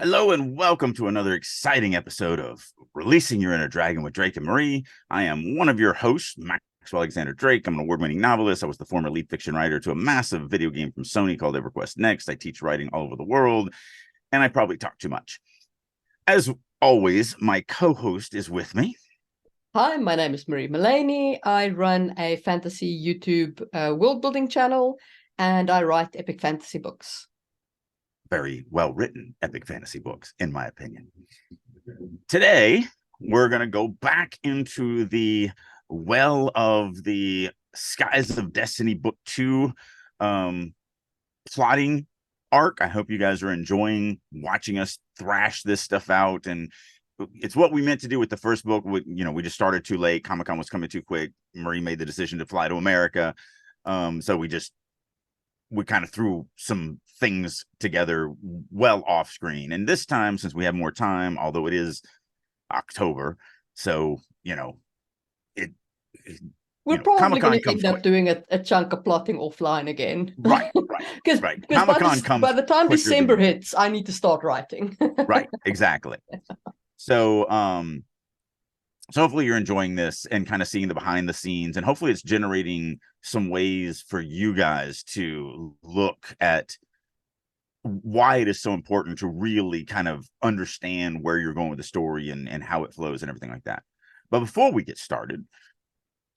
Hello and welcome to another exciting episode of Releasing Your Inner Dragon with Drake and Marie. I am one of your hosts, Maxwell Alexander Drake. I'm an award-winning novelist. I was the former lead fiction writer to a massive video game from Sony called EverQuest Next. I teach writing all over the world, and I probably talk too much. As always, my co-host is with me. Hi, my name is Marie Mullaney. I run a fantasy YouTube world-building channel, and I write epic fantasy books. Very well-written epic fantasy books, in my opinion. Today, we're going to go back into the well of the Skies of Destiny Book 2 plotting arc. I hope you guys are enjoying watching us thrash this stuff out, and it's what we meant to do with the first book. We just started too late. Comic-Con was coming too quick. Marie made the decision to fly to America, so we kind of threw some things together well off screen. And this time, since we have more time, although it is October, so we're probably going to end up doing a chunk of plotting offline again. Right. Because Comic-Con comes by the time December hits, I need to start writing. Right, exactly. So hopefully you're enjoying this and kind of seeing the behind the scenes, and hopefully it's generating some ways for you guys to look at why it is so important to really kind of understand where you're going with the story and how it flows and everything like that. But before we get started,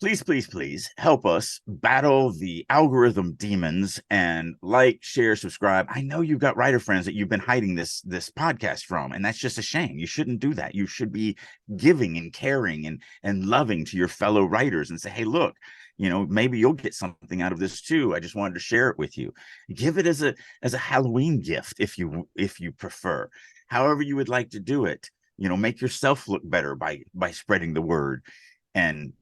please help us battle the algorithm demons and like, share, subscribe. I know you've got writer friends that you've been hiding this podcast from, and that's just a shame. You shouldn't do that. You should be giving and caring and loving to your fellow writers and say, hey, look, maybe you'll get something out of this too. I just wanted to share it with you. Give it as a Halloween gift if you prefer. However you would like to do it. Make yourself look better by spreading the word and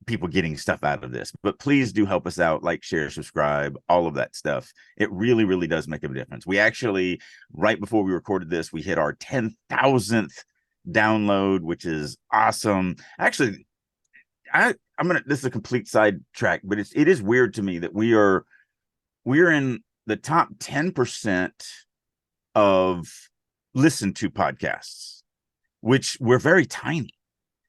people getting stuff out of this. But please do help us out, like, share, subscribe, all of that stuff. It really does make a difference. We actually, right before we recorded this, we hit our 10,000th download, which is awesome. Actually, this is a complete sidetrack, but it is weird to me that we're in the top 10% of listened to podcasts, which we're very tiny.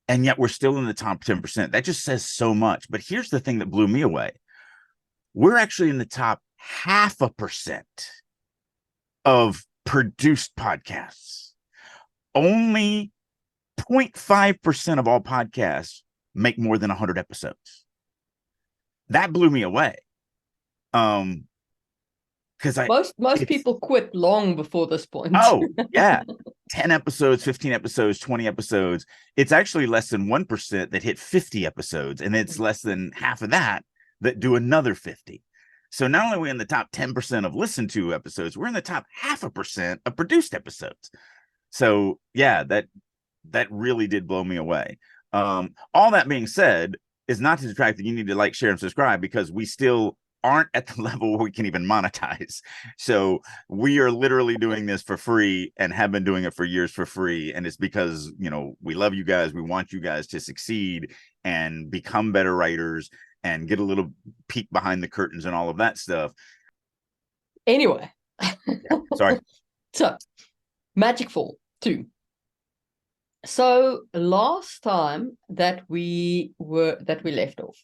And yet we're still in the top 10%. That just says so much. But here's the thing that blew me away. We're actually in the top 0.5% of produced podcasts. Only 0.5% of all podcasts make more than 100 episodes. That blew me away. Because most people quit long before this point. Oh, yeah. 10 episodes, 15 episodes, 20 episodes. It's actually less than 1% that hit 50 episodes, and it's less than half of that do another 50. So not only are we in the top 10% of listened to episodes, we're in the top 0.5% of produced episodes. So yeah, that really did blow me away. All that being said is not to detract that you need to like, share, and subscribe, because we still aren't at the level where we can even monetize. So we are literally doing this for free and have been doing it for years for free. And it's because, we love you guys. We want you guys to succeed and become better writers and get a little peek behind the curtains and all of that stuff. Anyway. Sorry. So, Magic Fall 2. So last time that we left off.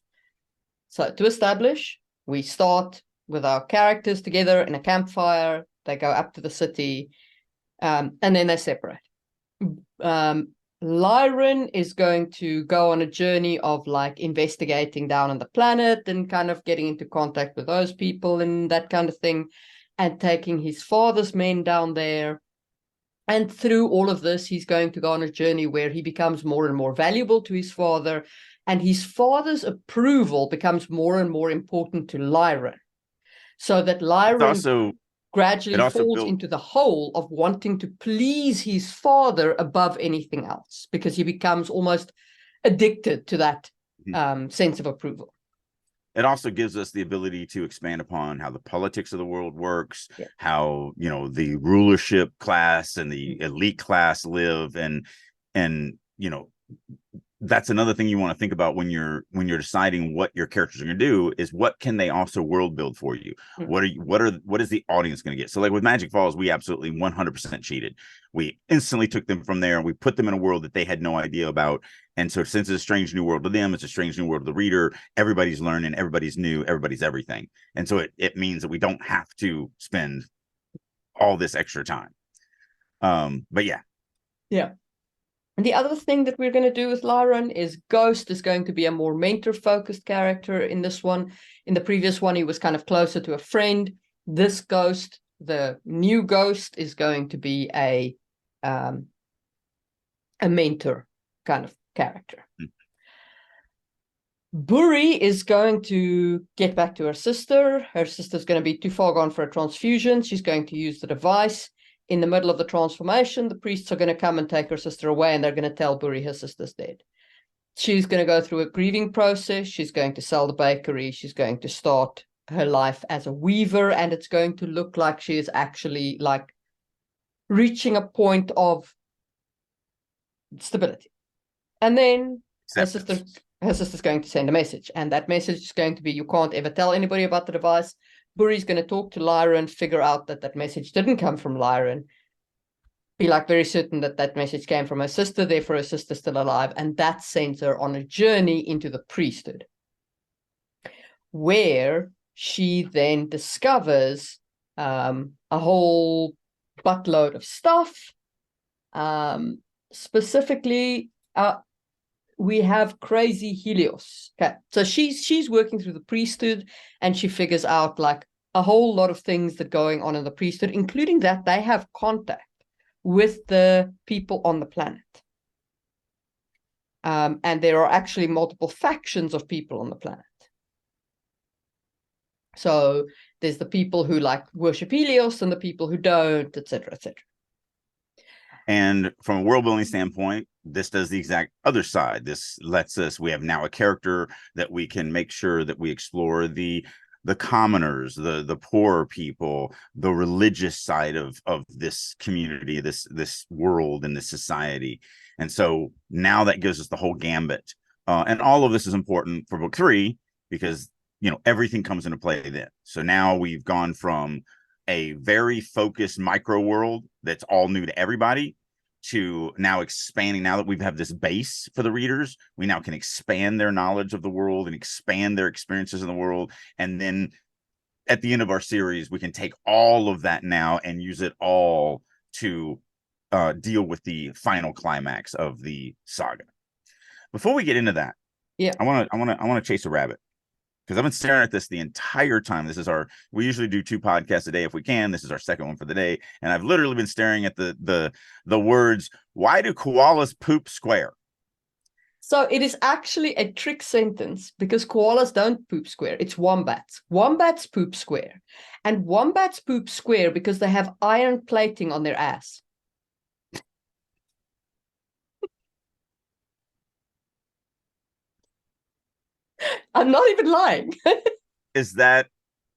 So to establish, we start with our characters together in a campfire. They go up to the city, and then they separate. Lyran is going to go on a journey of investigating down on the planet and kind of getting into contact with those people and that kind of thing, and taking his father's men down there. And through all of this, he's going to go on a journey where he becomes more and more valuable to his father, and his father's approval becomes more and more important to Lyran. So that Lyran gradually falls into the hole of wanting to please his father above anything else, because he becomes almost addicted to that sense of approval. It also gives us the ability to expand upon how the politics of the world works, how, the rulership class and the elite class live, and that's another thing you want to think about when you're deciding what your characters are going to do, is what can they also world build for you. What is the audience going to get? So like with Magic Falls, we absolutely 100% cheated. We instantly took them from there and we put them in a world that they had no idea about. And so since it's a strange new world to them, it's a strange new world to the reader. Everybody's learning, everybody's new, everybody's everything. And so it means that we don't have to spend all this extra time. But yeah. And the other thing that we're going to do with Lyron is Ghost is going to be a more mentor-focused character in this one. In the previous one, he was kind of closer to a friend. This Ghost, the new Ghost, is going to be a mentor kind of character. Buri is going to get back to her sister. Her sister's going to be too far gone for a transfusion. She's going to use the device. In the middle of the transformation, the priests are going to come and take her sister away, and they're going to tell Buri her sister's dead. She's going to go through a grieving process. She's going to sell the bakery. She's going to start her life as a weaver, and it's going to look like she is actually like reaching a point of stability. And then her sister's going to send a message, and that message is going to be, you can't ever tell anybody about the device. Buri's going to talk to Lyron, figure out that message didn't come from Lyron, be like very certain that message came from her sister, therefore her sister's still alive, and that sends her on a journey into the priesthood, where she then discovers a whole buttload of stuff. Specifically, we have crazy Helios. Okay, so she's working through the priesthood, and she figures out like a whole lot of things that are going on in the priesthood, including that they have contact with the people on the planet. And there are actually multiple factions of people on the planet. So there's the people who like worship Helios and the people who don't, etc., etc. And from a world building standpoint, this does the exact other side. This lets us, we have now a character that we can make sure that we explore the commoners, the poorer people, the religious side of this community, this world and this society. And so now that gives us the whole gambit. And all of this is important for book 3 because, you know, everything comes into play then. So now we've gone from a very focused micro world that's all new to everybody to now expanding. Now that we have this base for the readers, we now can expand their knowledge of the world and expand their experiences in the world. And then at the end of our series, we can take all of that now and use it all to deal with the final climax of the saga. Before we get into that, I want to chase a rabbit, because I've been staring at this the entire time. We usually do 2 podcasts a day if we can. This is our second one for the day. And I've literally been staring at the words, why do koalas poop square? So it is actually a trick sentence, because koalas don't poop square. It's wombats. Wombats poop square. And wombats poop square because they have iron plating on their ass. I'm not even lying. Is that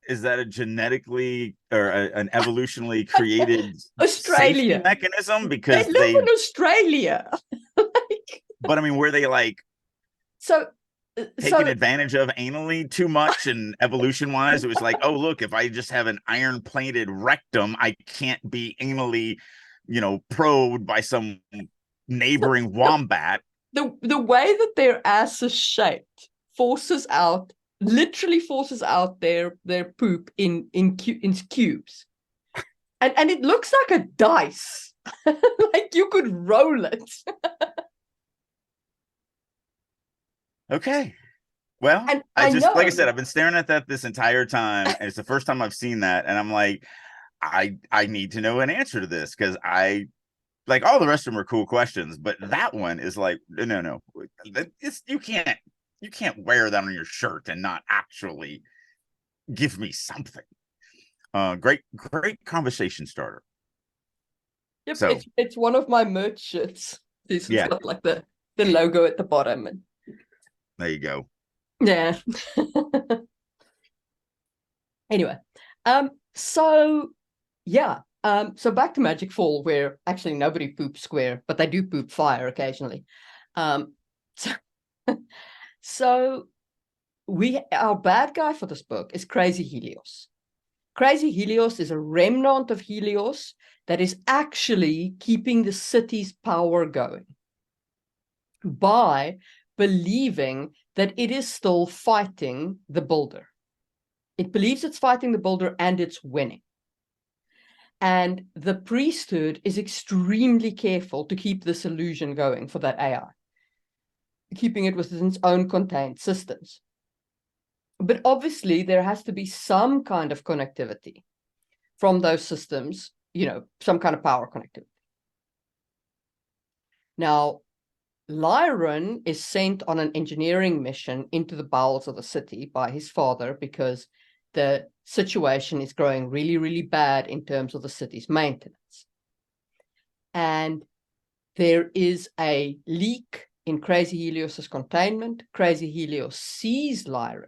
a genetically or an evolutionally created Australia mechanism? Because they live in Australia. But I mean, were they like taken advantage of anally too much, and evolution wise it was like, oh look, if I just have an iron plated rectum, I can't be anally, you know, probed by some neighboring wombat. The way that their ass is shaped literally forces out their poop in cubes, and it looks like a dice. Like you could roll it. Okay. Well, and I just, like I said, I've been staring at that this entire time, and it's the first time I've seen that, and I'm like, I need to know an answer to this, because I like all the rest of them are cool questions, but that one is like, no, you can't wear that on your shirt and not actually give me something. Great conversation starter. Yep, so, it's one of my merch shirts. It's got like the logo at the bottom, and there you go. Yeah. Anyway, so back to Magic Fall, where actually nobody poops square, but they do poop fire occasionally. So, so our bad guy for this book is Crazy Helios. Crazy Helios is a remnant of Helios that is actually keeping the city's power going by believing that it is still fighting the builder. It believes it's fighting the builder and it's winning. And the priesthood is extremely careful to keep this illusion going for that AI, keeping it within its own contained systems. But obviously, there has to be some kind of connectivity from those systems, some kind of power connectivity. Now, Lyron is sent on an engineering mission into the bowels of the city by his father because the situation is growing really, really bad in terms of the city's maintenance. And there is a leak in Crazy Helios's containment. Crazy Helios sees Lyron.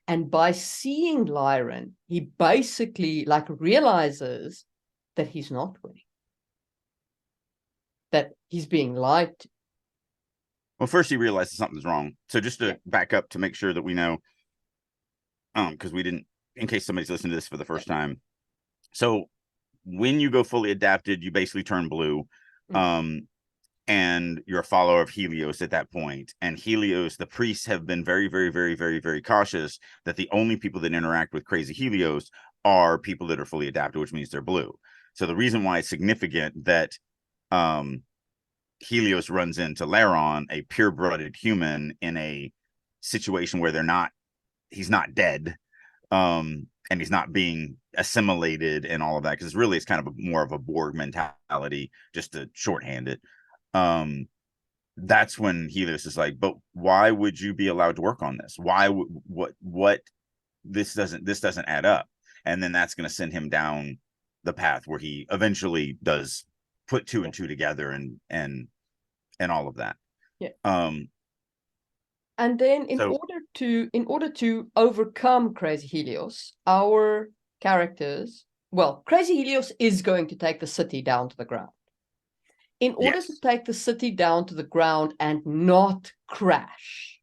And by seeing Lyron, he basically realizes that he's not winning, that he's being lied to. Well, first he realizes something's wrong. So just to back up to make sure that we know, because we didn't, in case somebody's listening to this for the first time. So when you go fully adapted, you basically turn blue. And you're a follower of Helios at that point. And Helios, the priests have been very, very, very, very, very cautious that the only people that interact with Crazy Helios are people that are fully adapted, which means they're blue. So the reason why it's significant that Helios runs into Laron, a pure-blooded human, in a situation where he's not dead, and he's not being assimilated and all of that, because it's kind of more of a Borg mentality, just to shorthand it. That's when Helios is like, but why would you be allowed to work on this? Why what this doesn't add up? And then that's going to send him down the path where he eventually does put two and two together and all of that. Yeah. And then in order to overcome Crazy Helios, our characters, Crazy Helios is going to take the city down to the ground. In order to take the city down to the ground and not crash,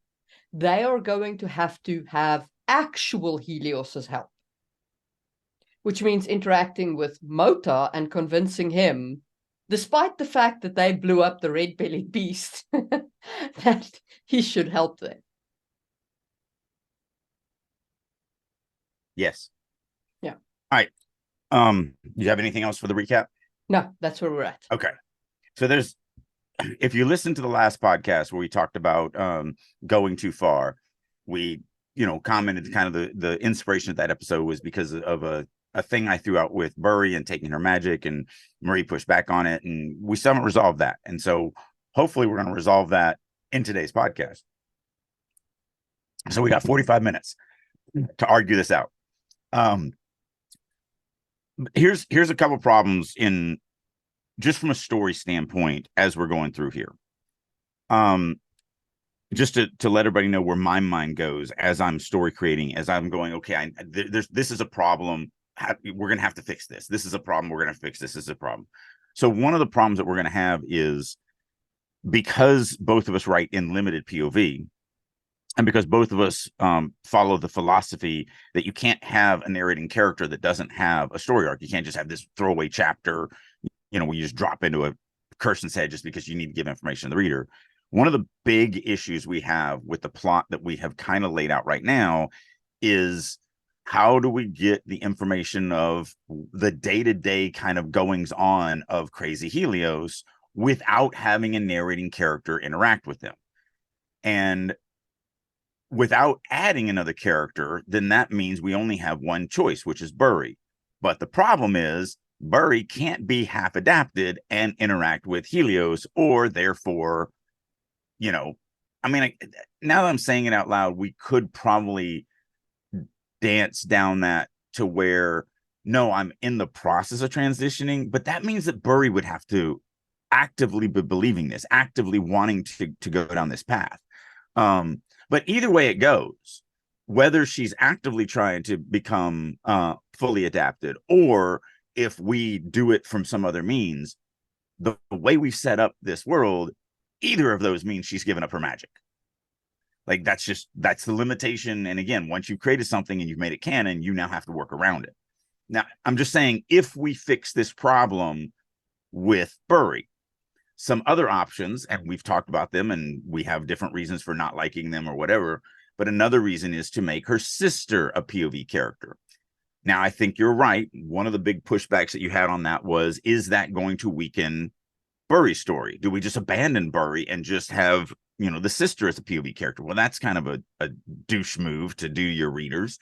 they are going to have actual Helios's help, which means interacting with Mota and convincing him, despite the fact that they blew up the red-bellied beast, that he should help them. Yes. Yeah. All right. Do you have anything else for the recap? No, that's where we're at. Okay. So if you listen to the last podcast where we talked about going too far, we, commented kind of the inspiration of that episode was because of a thing I threw out with Burry and taking her magic, and Marie pushed back on it, and we still haven't resolved that. And so hopefully we're going to resolve that in today's podcast. So we got 45 minutes to argue this out. Here's a couple problems just from a story standpoint as we're going through here. Just to let everybody know where my mind goes as I'm story creating, as I'm going, okay, this is a problem. We're going to have to fix this. This is a problem. We're going to fix this. This is a problem. So one of the problems that we're going to have is, because both of us write in limited POV, and because both of us follow the philosophy that you can't have a narrating character that doesn't have a story arc. You can't just have this throwaway chapter, where you just drop into a person's head just because you need to give information to the reader. One of the big issues we have with the plot that we have kind of laid out right now is, how do we get the information of the day-to-day kind of goings on of Crazy Helios without having a narrating character interact with them? And without adding another character, then that means we only have one choice, which is Burry. But the problem is, Burry can't be half adapted and interact with Helios, or therefore, now that I'm saying it out loud, we could probably dance down that to where, no, I'm in the process of transitioning, but that means that Burry would have to actively be believing this, actively wanting to go down this path. But either way it goes, whether she's actively trying to become fully adapted, or if we do it from some other means, the way we've set up this world either of those means she's given up her magic. Like that's the limitation. And again, once you've created something and you've made it canon, you now have to work around it. Now, I'm just saying, if we fix this problem with Burry, some other options, and we've talked about them and we have different reasons for not liking them or whatever, but another reason is to make her sister a POV character. Now, I think you're right. One of the big pushbacks that you had on that was, is that going to weaken Burry's story? Do we just abandon Burry and just have, the sister as a POV character? Well, that's kind of a douche move to do your readers.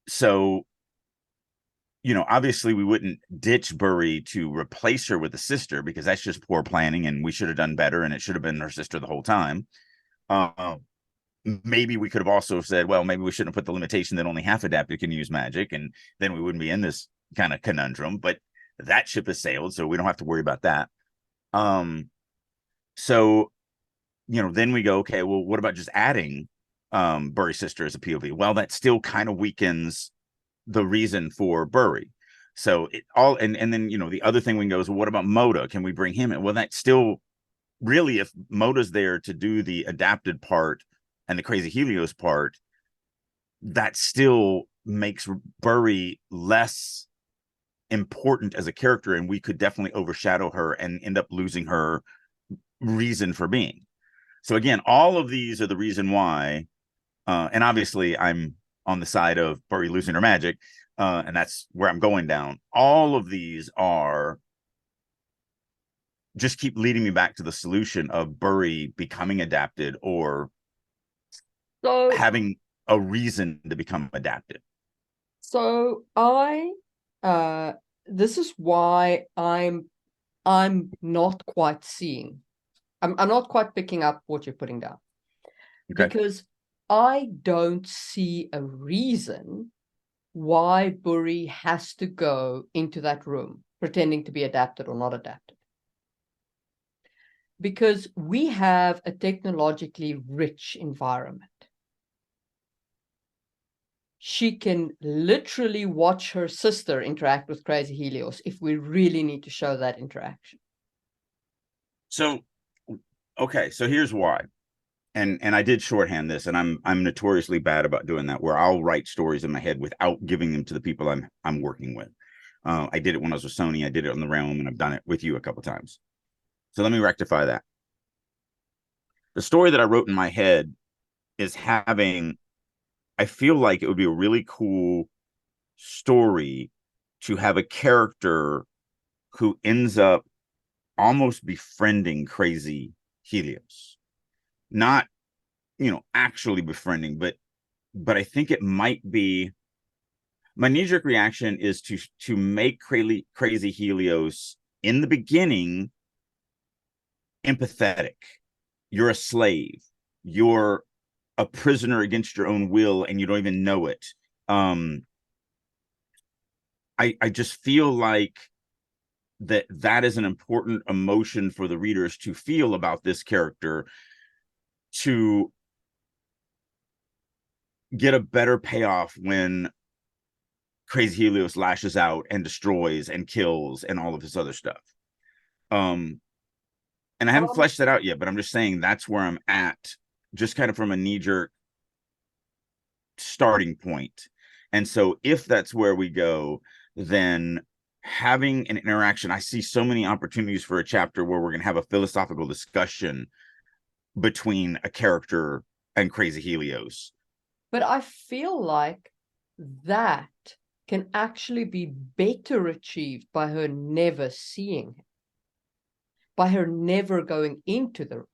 So, obviously we wouldn't ditch Burry to replace her with the sister, because that's just poor planning and we should have done better and it should have been her sister the whole time. Maybe we could have also said, well, maybe we shouldn't have put the limitation that only half adapted can use magic, and then we wouldn't be in this kind of conundrum, but that ship has sailed, so we don't have to worry about that. So, then we go, okay, well, what about just adding Burry's sister as a POV? Well, that still kind of weakens the reason for Burry. So and then, the other thing we can go is, well, what about Moda? Can we bring him in? Well, that's still really, if Moda's there to do the adapted part and the crazy Helios part, that still makes Burry less important as a character, and we could definitely overshadow her and end up losing her reason for being. So again, all of these are the reason why, and obviously I'm on the side of Burry losing her magic, and that's where I'm going down. All of these are just keep leading me back to the solution of Burry becoming adapted, or having a reason to become adapted. So this is why I'm not quite seeing. I'm not quite picking up what you're putting down. Okay. Because I don't see a reason why Burry has to go into that room pretending to be adapted or not adapted. Because we have a technologically rich environment. She can literally watch her sister interact with Crazy Helios if we really need to show that interaction. So, okay, so here's why. And I did shorthand this, and I'm notoriously bad about doing that, where I'll write stories in my head without giving them to the people I'm working with. I did it when I was with Sony. I did it on the Realm, and I've done it with you a couple times. So let me rectify that. The story that I wrote in my head is having, I feel like it would be a really cool story to have a character who ends up almost befriending Crazy Helios. Not, actually befriending, but I think it might be, my knee-jerk reaction is to make Crazy Helios in the beginning empathetic. You're a slave. You're a prisoner against your own will, and you don't even know it. I just feel like that is an important emotion for the readers to feel about this character, to get a better payoff when Crazy Helios lashes out and destroys and kills and all of this other stuff. And I haven't fleshed that out yet, but I'm just saying that's where I'm at, just kind of from a knee-jerk starting point. And so if that's where we go, then having an interaction, I see so many opportunities for a chapter where we're going to have a philosophical discussion between a character and Crazy Helios. But I feel like that can actually be better achieved by her never seeing him, by her never going into the room.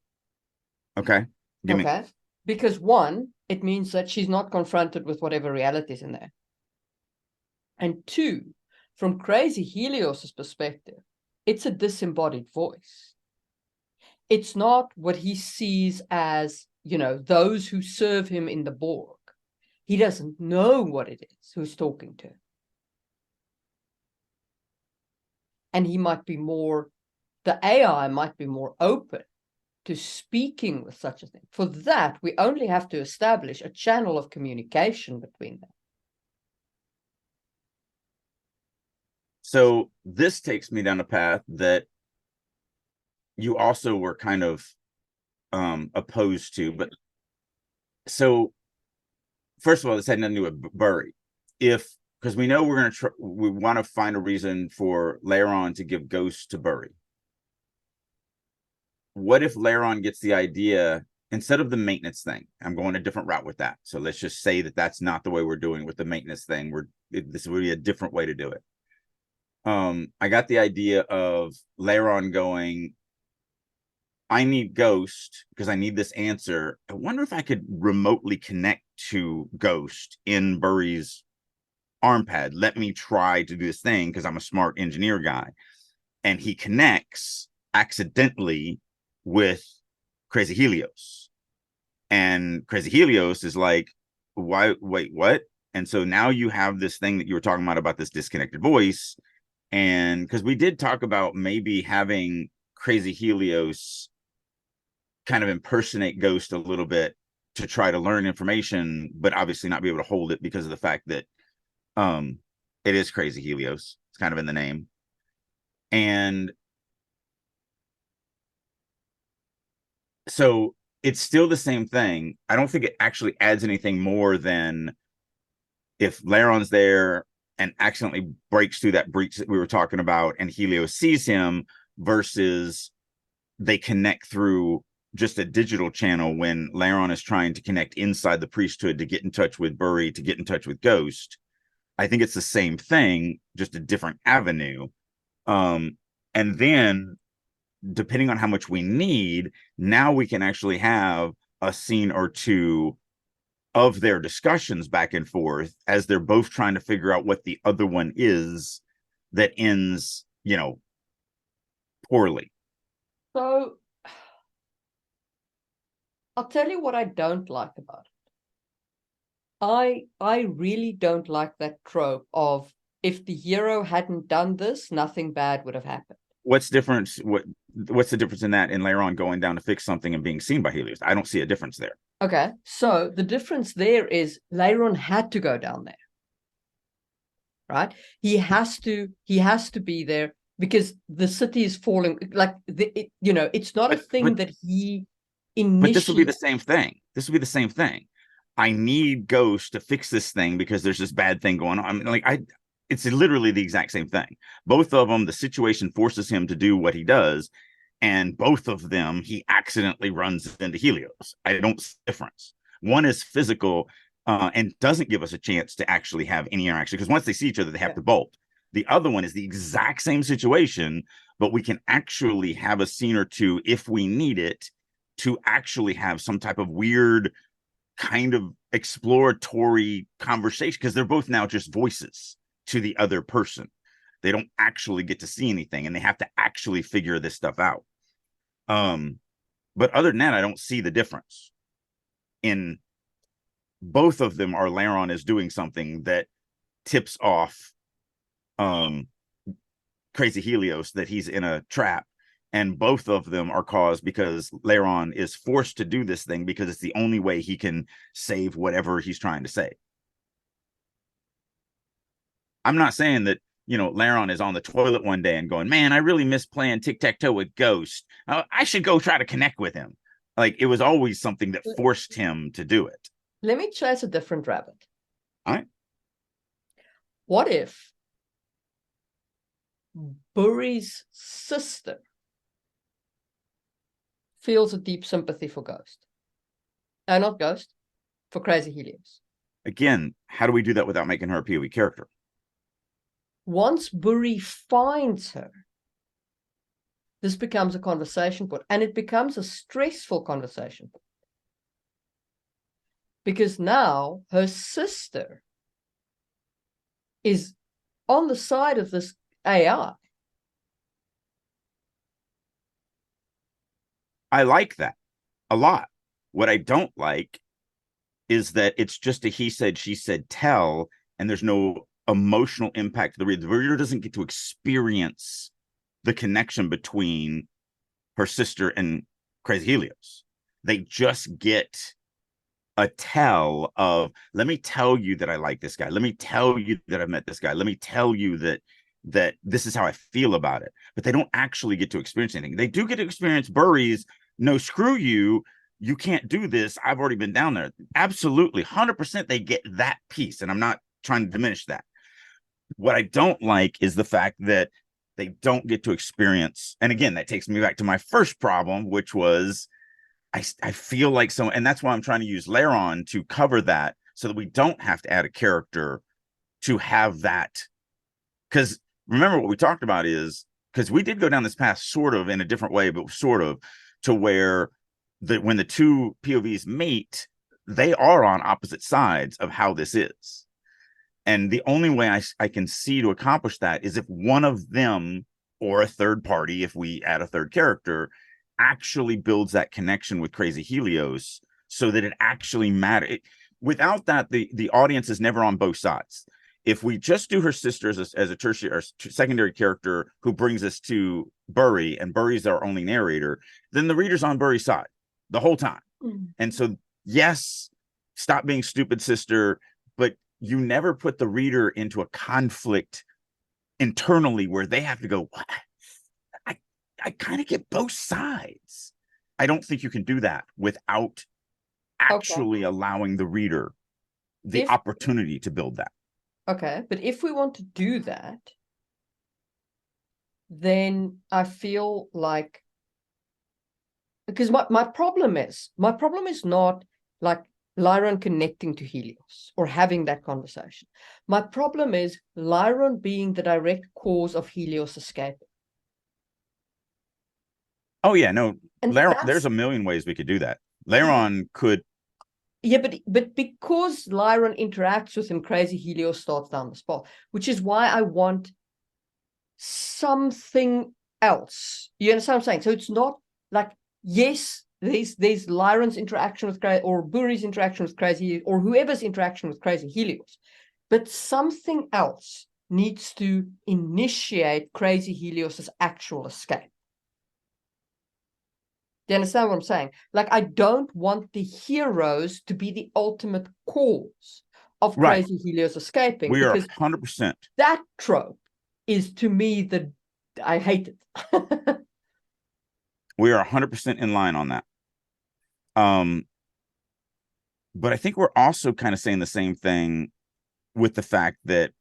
Okay. Okay. Because one, it means that she's not confronted with whatever reality is in there. And two, from Crazy Helios's perspective, it's a disembodied voice. It's not what he sees as, those who serve him in the Borg. He doesn't know what it is who's talking to him. And he might be the AI might be more open to speaking with such a thing. For that, we only have to establish a channel of communication between them. So this takes me down a path that you also were kind of opposed to. But so first of all, this had nothing to do with Bury. If because we know we're gonna we want to find a reason for Laron to give Ghost to Bury. What if Laron gets the idea instead of the maintenance thing? I'm going a different route with that. So let's just say that that's not the way we're doing with the maintenance thing. This would be a different way to do it. I got the idea of Laron going, I need Ghost because I need this answer. I wonder if I could remotely connect to Ghost in Bury's arm pad. Let me try to do this thing because I'm a smart engineer guy. And he connects accidentally with Crazy Helios. And Crazy Helios is like, why, wait, what? And so now you have this thing that you were talking about this disconnected voice. And because we did talk about maybe having Crazy Helios kind of impersonate Ghost a little bit to try to learn information, but obviously not be able to hold it because of the fact that it is Crazy Helios. It's kind of in the name. And so it's still the same thing. I don't think it actually adds anything more than if Laron's there and accidentally breaks through that breach that we were talking about and Helios sees him versus they connect through just a digital channel when Laron is trying to connect inside the priesthood to get in touch with Bury, to get in touch with Ghost. I think it's the same thing, just a different avenue. And then depending on how much we need, now we can actually have a scene or two of their discussions back and forth as they're both trying to figure out what the other one is that ends, poorly. So I'll tell you what I don't like about it. I really don't like that trope of if the hero hadn't done this, nothing bad would have happened. What's difference? What's the difference in that in Laron going down to fix something and being seen by Helios? I don't see a difference there. Okay, so the difference there is Laron had to go down there, right? He has to be there because the city is falling. Like it's not a thing that he initially. But this will be the same thing. This will be the same thing. I need Ghost to fix this thing because there's this bad thing going on. I mean, it's literally the exact same thing. Both of them, the situation forces him to do what he does, and both of them, he accidentally runs into Helios. I don't see the difference. One is physical and doesn't give us a chance to actually have any interaction because once they see each other, they have to bolt. The other one is the exact same situation, but we can actually have a scene or two if we need it to actually have some type of weird kind of exploratory conversation because they're both now just voices to the other person. They don't actually get to see anything and they have to actually figure this stuff out. But other than that, I don't see the difference. In both of them, our Laron is doing something that tips off Crazy Helios that he's in a trap. And both of them are caused because Laron is forced to do this thing because it's the only way he can save whatever he's trying to save. I'm not saying that, Laron is on the toilet one day and going, man, I really miss playing tic-tac-toe with Ghost. I should go try to connect with him. Like, it was always something that forced him to do it. Let me chase a different rabbit. All right. What if Bury's sister feels a deep sympathy for Ghost? Not Ghost, for Crazy Helios. Again, how do we do that without making her a POE character? Once Bury finds her, this becomes a conversation point, and it becomes a stressful conversation point. Because now her sister is on the side of this AI. I like that a lot. What I don't like is that it's just a he said, she said tell, and there's no emotional impact to the reader. The reader doesn't get to experience the connection between her sister and Crazy Helios. They just get a tell of, let me tell you that I like this guy. Let me tell you that I've met this guy. Let me tell you that that this is how I feel about it, but they don't actually get to experience anything. They do get to experience Burry's, no, screw you, you can't do this, I've already been down there. Absolutely, 100% they get that piece, and I'm not trying to diminish that. What I don't like is the fact that they don't get to experience, and again, that takes me back to my first problem, which was I feel like so, and that's why I'm trying to use Laron to cover that so that we don't have to add a character to have that. Because remember what we talked about is, because we did go down this path sort of in a different way, but sort of to where when the two POVs meet, they are on opposite sides of how this is. And the only way I can see to accomplish that is if one of them, or a third party, if we add a third character, actually builds that connection with Crazy Helios so that it actually matters. Without that, the audience is never on both sides. If we just do her sister as a tertiary or secondary character who brings us to Burry, and Burry's our only narrator, then the reader's on Burry's side the whole time. And so, yes, stop being stupid, sister, but you never put the reader into a conflict internally where they have to go, what? I kind of get both sides. I don't think you can do that without actually allowing the reader the opportunity to build that. Okay, but if we want to do that, then I feel like, because my problem is not like Lyron connecting to Helios or having that conversation. My problem is Lyron being the direct cause of Helios escape. Oh yeah, no, there's a million ways we could do that. Laron could. Yeah, but because Lyron interacts with him, Crazy Helios starts down the path, which is why I want something else. You understand what I'm saying? So it's not like, yes, there's Lyron's interaction with Crazy, or Burry's interaction with Crazy, or whoever's interaction with Crazy Helios, but something else needs to initiate Crazy Helios's actual escape. Do you understand what I'm saying? Like, I don't want the heroes to be the ultimate cause of Crazy Helios escaping. We are 100%. That trope is, to me, I hate it. We are 100% in line on that. But I think we're also kind of saying the same thing with the fact that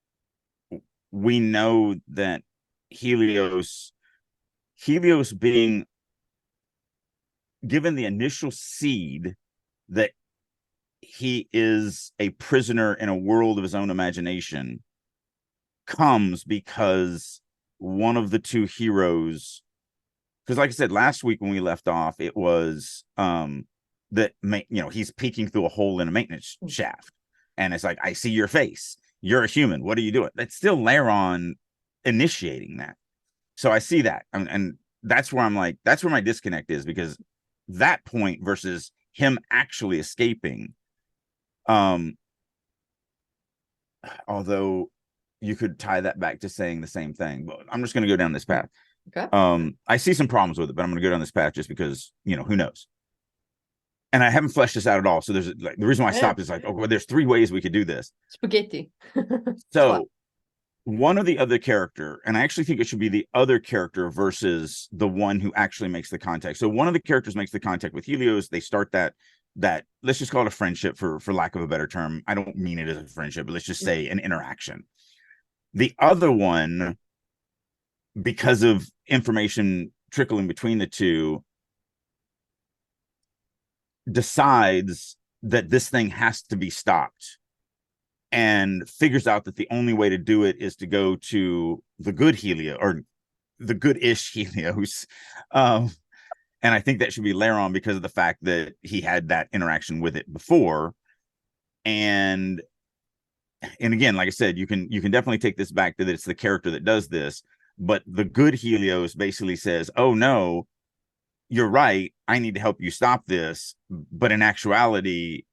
we know that Helios being given the initial seed that he is a prisoner in a world of his own imagination comes because one of the two heroes, because like I said last week when we left off, it was that he's peeking through a hole in a maintenance shaft, and it's like, I see your face, you're a human, what are you doing? That's still Laron initiating that. So I see that, and that's where I'm like, that's where my disconnect is, because that point versus him actually escaping, although you could tie that back to saying the same thing, but I'm just going to go down this path. Okay. I see some problems with it, but I'm going to go down this path just because, who knows? And I haven't fleshed this out at all. So there's like, the reason why I stopped is like, oh, well, there's 3 ways we could do this. Spaghetti. So one of the other character, and I actually think it should be the other character versus the one who actually makes the contact. So one of the characters makes the contact with Helios. They start that let's just call it a friendship for lack of a better term. I don't mean it as a friendship, but let's just say an interaction. The other one, because of information trickling between the two, decides that this thing has to be stopped and figures out that the only way to do it is to go to the good Helios, or the good-ish Helios. And I think that should be Laron because of the fact that he had that interaction with it before. And again, like I said, you can definitely take this back to that it's the character that does this, but the good Helios basically says, oh no, you're right, I need to help you stop this. But in actuality,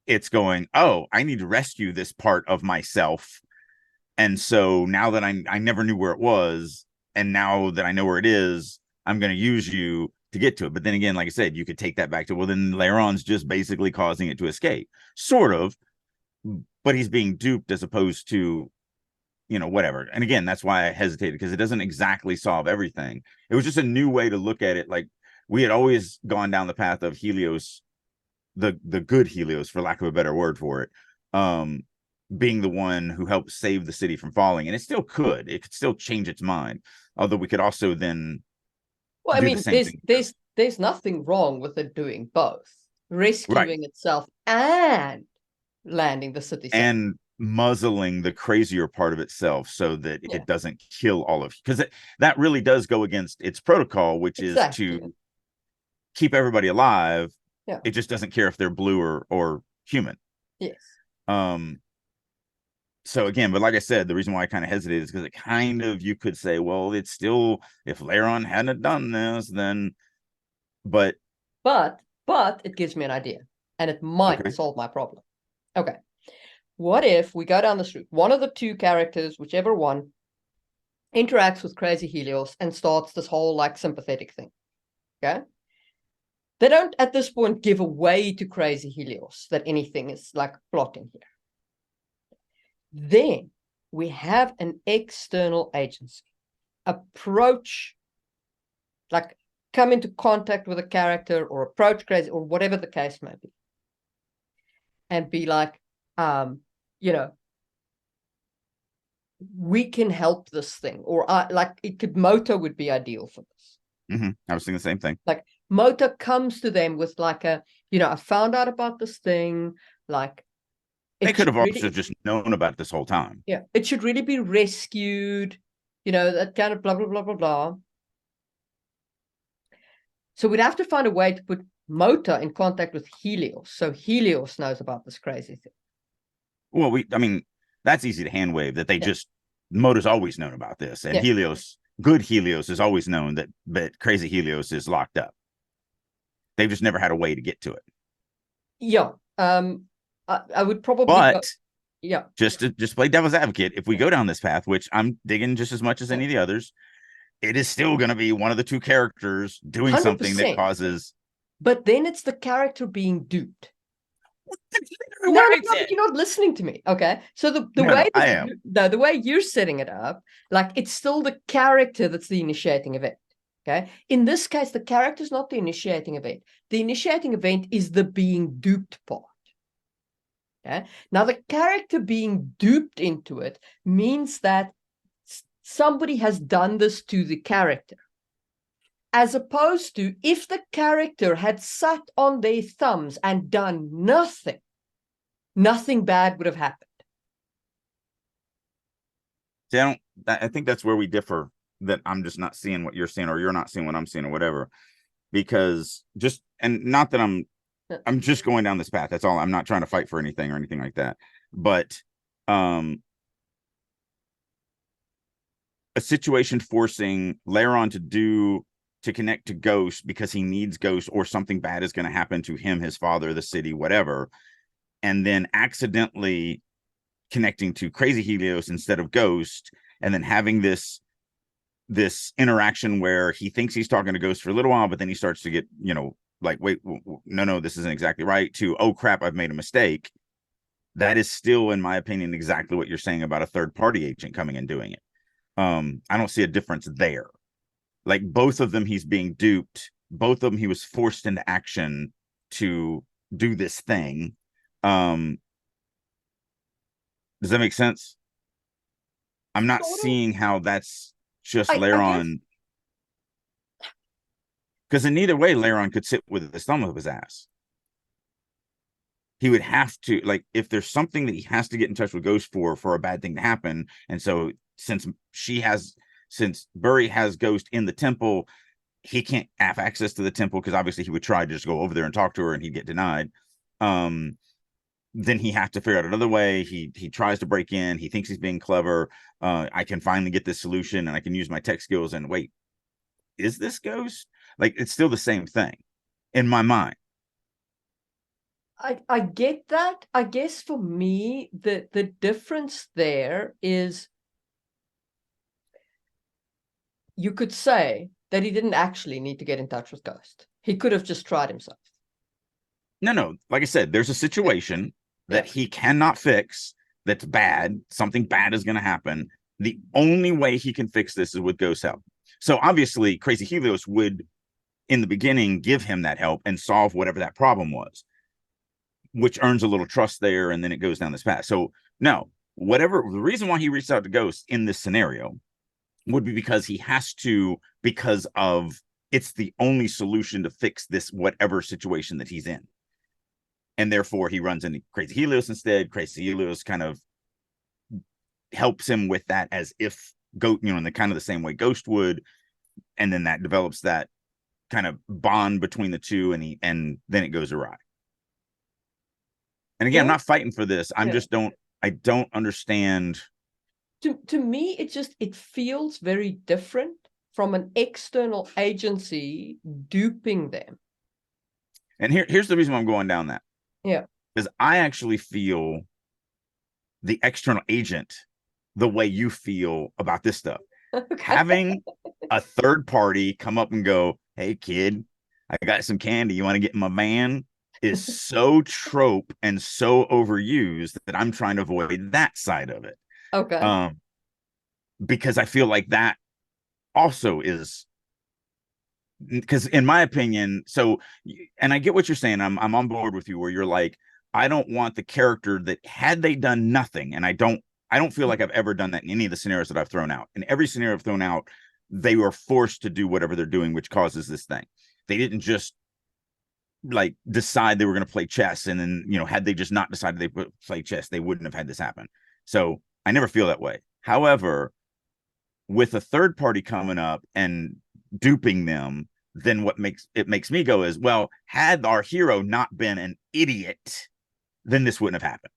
it's going, oh, I need to rescue this part of myself. And so now that I never knew where it was, and now that I know where it is, I'm going to use you to get to it. But then again, like I said, you could take that back to, well, then Laron's just basically causing it to escape, sort of, but he's being duped as opposed to whatever. And again, that's why I hesitated, because it doesn't exactly solve everything. It was just a new way to look at it. Like, we had always gone down the path of Helios, the good Helios, for lack of a better word for it, being the one who helped save the city from falling. And it could still change its mind. Although we could also then Well, I do the mean, same thing. there's nothing wrong with it doing both, Right. rescuing itself and landing the city center. And muzzling the crazier part of itself so that it doesn't kill all of you, because that really does go against its protocol, which is to keep everybody alive. Yeah. It just doesn't care if they're blue or human. Yes. So again, but like I said, the reason why I kind of hesitated is because it kind of, you could say, well, it's still, if Laron hadn't done this, then, but it gives me an idea, and it might solve my problem. Okay. What if we go down the street, one of the two characters, whichever one, interacts with crazy Helios and starts this whole like sympathetic thing. Okay. They don't at this point give away to crazy Helios that anything is like plotting here. Then we have an external agency approach, like come into contact with a character or approach crazy or whatever the case may be, and be like, we can help this thing, or like it could, Mota would be ideal for this. I was thinking the same thing. Like Mota comes to them with like I found out about this thing, like they could have also just known about it this whole time. Yeah, it should really be rescued, that kind of blah blah blah blah blah. So we'd have to find a way to put Mota in contact with Helios, so Helios knows about this crazy thing. Well, I mean, that's easy to hand wave, that they just, Mota's always known about this, and Helios, good Helios, has always known that crazy Helios is locked up. They've just never had a way to get to it. Yeah. I would probably, but just to play devil's advocate, if we go down this path, which I'm digging just as much as any of the others, it is still going to be one of the two characters doing 100%. Something that causes. But then it's the character being duped. No, you're not listening to me. Okay, so the way you're setting it up, like it's still the character that's the initiating event. Okay, in this case, the character's not the initiating event. The initiating event is the being duped part. Okay, now the character being duped into it means that somebody has done this to the character, as opposed to if the character had sat on their thumbs and done nothing bad would have happened. See, I think that's where we differ, that I'm just not seeing what you're seeing, or you're not seeing what I'm seeing, or whatever, because not that I'm just going down this path. That's all. I'm not trying to fight for anything or anything like that. But a situation forcing Laron to connect to Ghost because he needs Ghost, or something bad is going to happen to him, his father, the city, whatever, and then accidentally connecting to crazy Helios instead of Ghost, and then having this interaction where he thinks he's talking to Ghost for a little while, but then he starts to get, like, wait, no, this isn't exactly right, to, oh crap, I've made a mistake. That is still, in my opinion, exactly what you're saying about a third party agent coming and doing it. I don't see a difference there. Like, both of them, he's being duped. Both of them, he was forced into action to do this thing. Does that make sense? I'm not seeing how that's just Laron. Because in either way, Laron could sit with the thumb of his ass. He would have to, like, if there's something that he has to get in touch with Ghost for a bad thing to happen, and so since Burry has Ghost in the temple, he can't have access to the temple, because obviously he would try to just go over there and talk to her and he'd get denied. Then he has to figure out another way. He tries to break in. He thinks he's being clever. I can finally get this solution, and I can use my tech skills. And wait, is this Ghost? Like, it's still the same thing in my mind. I get that. I guess for me, the difference there is, you could say that he didn't actually need to get in touch with Ghost. He could have just tried himself. No. Like I said, there's a situation that he cannot fix, that's bad. Something bad is going to happen. The only way he can fix this is with Ghost help. So obviously, Crazy Helios would, in the beginning, give him that help and solve whatever that problem was, which earns a little trust there, and then it goes down this path. So no, whatever the reason why he reached out to Ghost in this scenario would be because he has to, because of it's the only solution to fix this whatever situation that he's in. And therefore he runs into Crazy Helios instead. Crazy Helios kind of helps him with that as if in the kind of the same way Ghost would, and then that develops that kind of bond between the two, and then it goes awry. And again, I'm not fighting for this. I don't understand. To me, it feels very different from an external agency duping them. And here's the reason why I'm going down that. Yeah. Because I actually feel the external agent the way you feel about this stuff. Okay. Having a third party come up and go, hey, kid, I got some candy. You want to get in my van? Is so trope and so overused that I'm trying to avoid that side of it. Okay. Because I feel like that also is, because in my opinion, so, and I get what you're saying. I'm on board with you where you're like, I don't want the character that had they done nothing. And I don't feel like I've ever done that in any of the scenarios that I've thrown out. In every scenario I've thrown out, they were forced to do whatever they're doing, which causes this thing. They didn't just like decide they were going to play chess, and then had they just not decided they would play chess, they wouldn't have had this happen. So I never feel that way. However, with a third party coming up and duping them, then what makes me go is, well, had our hero not been an idiot, then this wouldn't have happened.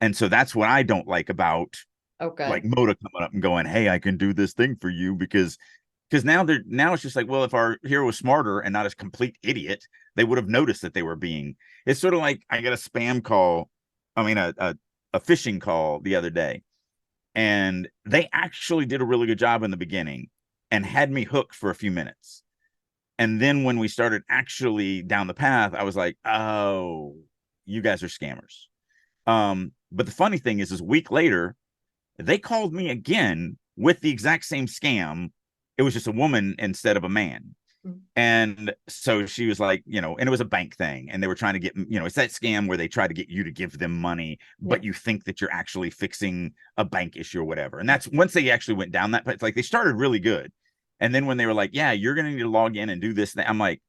And so that's what I don't like about like Moda coming up and going, hey, I can do this thing for you, because now it's just like, well, if our hero was smarter and not a complete idiot, they would have noticed that they were being. It's sort of like I got a spam call, a phishing call the other day, and they actually did a really good job in the beginning and had me hooked for a few minutes. And then when we started actually down the path, I was like, oh, you guys are scammers. But the funny thing is a week later, they called me again with the exact same scam. It was just a woman instead of a man. And so she was like, and it was a bank thing, and they were trying to get, it's that scam where they try to get you to give them money, but you think that you're actually fixing a bank issue or whatever. And that's once they actually went down that, but it's like they started really good. And then when they were like, yeah, you're going to need to log in and do this thing, I'm like,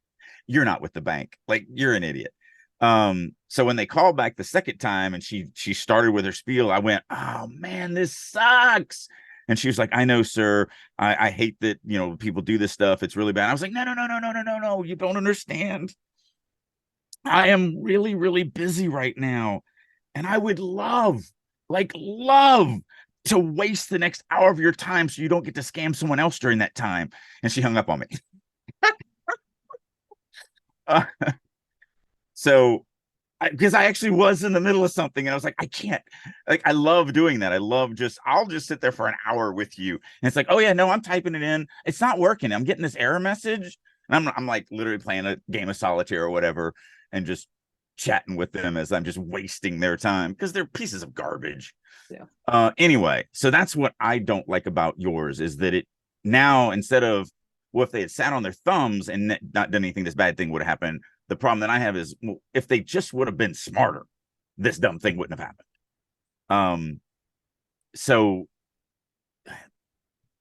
you're not with the bank. Like, you're an idiot. So when they called back the second time and she started with her spiel, I went, oh man, this sucks. And she was like, I know, sir. I hate that, people do this stuff. It's really bad. I was like, no. You don't understand. I am really, really busy right now. And I would love to waste the next hour of your time so you don't get to scam someone else during that time. And she hung up on me. So because I actually was in the middle of something and I was like, I can't, like, I love doing that. I'll just sit there for an hour with you. And it's like, oh yeah, no, I'm typing it in. It's not working. I'm getting this error message. And I'm like literally playing a game of solitaire or whatever and just chatting with them as I'm just wasting their time because they're pieces of garbage. Yeah. Anyway, so that's what I don't like about yours is that it now, instead of, well, if they had sat on their thumbs and not done anything, this bad thing would have happened. The problem that I have is, well, if they just would have been smarter, this dumb thing wouldn't have happened. So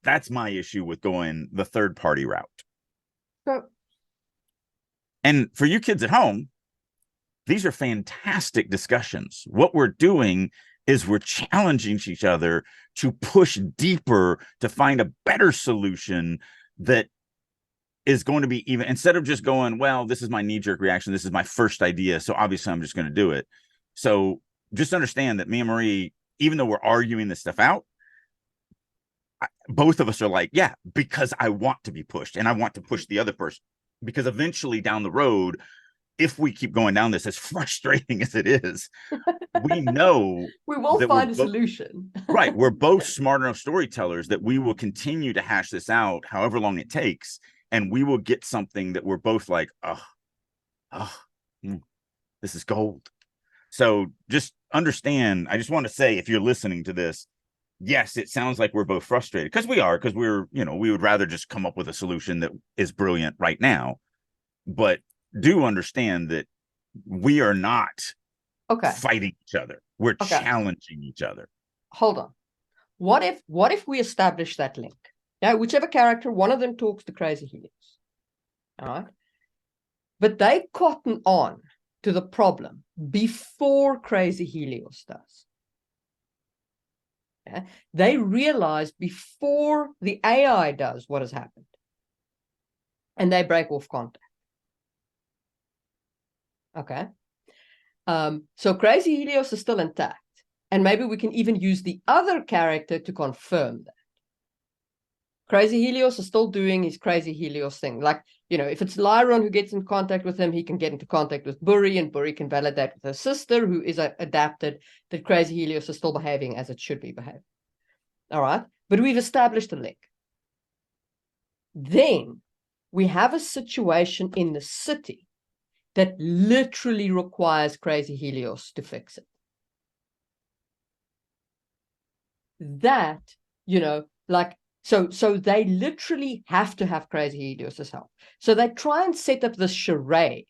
that's my issue with going the third party route. And for you kids at home, these are fantastic discussions. What we're doing is we're challenging each other to push deeper to find a better solution that is going to be, even instead of just going, well, this is my knee-jerk reaction, this is my first idea, so obviously I'm just going to do it. So just understand that me and Marie, even though we're arguing this stuff out, both of us are like, yeah, because I want to be pushed and I want to push the other person, because eventually down the road, if we keep going down this, as frustrating as it is, we know we will find a solution. Right. We're both smart enough storytellers that we will continue to hash this out however long it takes. And we will get something that we're both like, this is gold. So just understand, I just want to say, if you're listening to this, yes, it sounds like we're both frustrated, because we are, because we're, we would rather just come up with a solution that is brilliant right now. But do understand that we are not fighting each other. We're challenging each other. Hold on. What if we establish that link? Now, whichever character, one of them talks to Crazy Helios. All right. But they cotton on to the problem before Crazy Helios does. Yeah? They realize before the AI does what has happened. And they break off contact. Okay. So Crazy Helios is still intact. And maybe we can even use the other character to confirm that. Crazy Helios is still doing his Crazy Helios thing. Like, if it's Lyron who gets in contact with him, he can get into contact with Buri, and Buri can validate with her sister, who is adapted, that Crazy Helios is still behaving as it should be behaving. All right? But we've established a link. Then we have a situation in the city that literally requires Crazy Helios to fix it. That, So they literally have to have Crazy Helios' help. So they try and set up this charade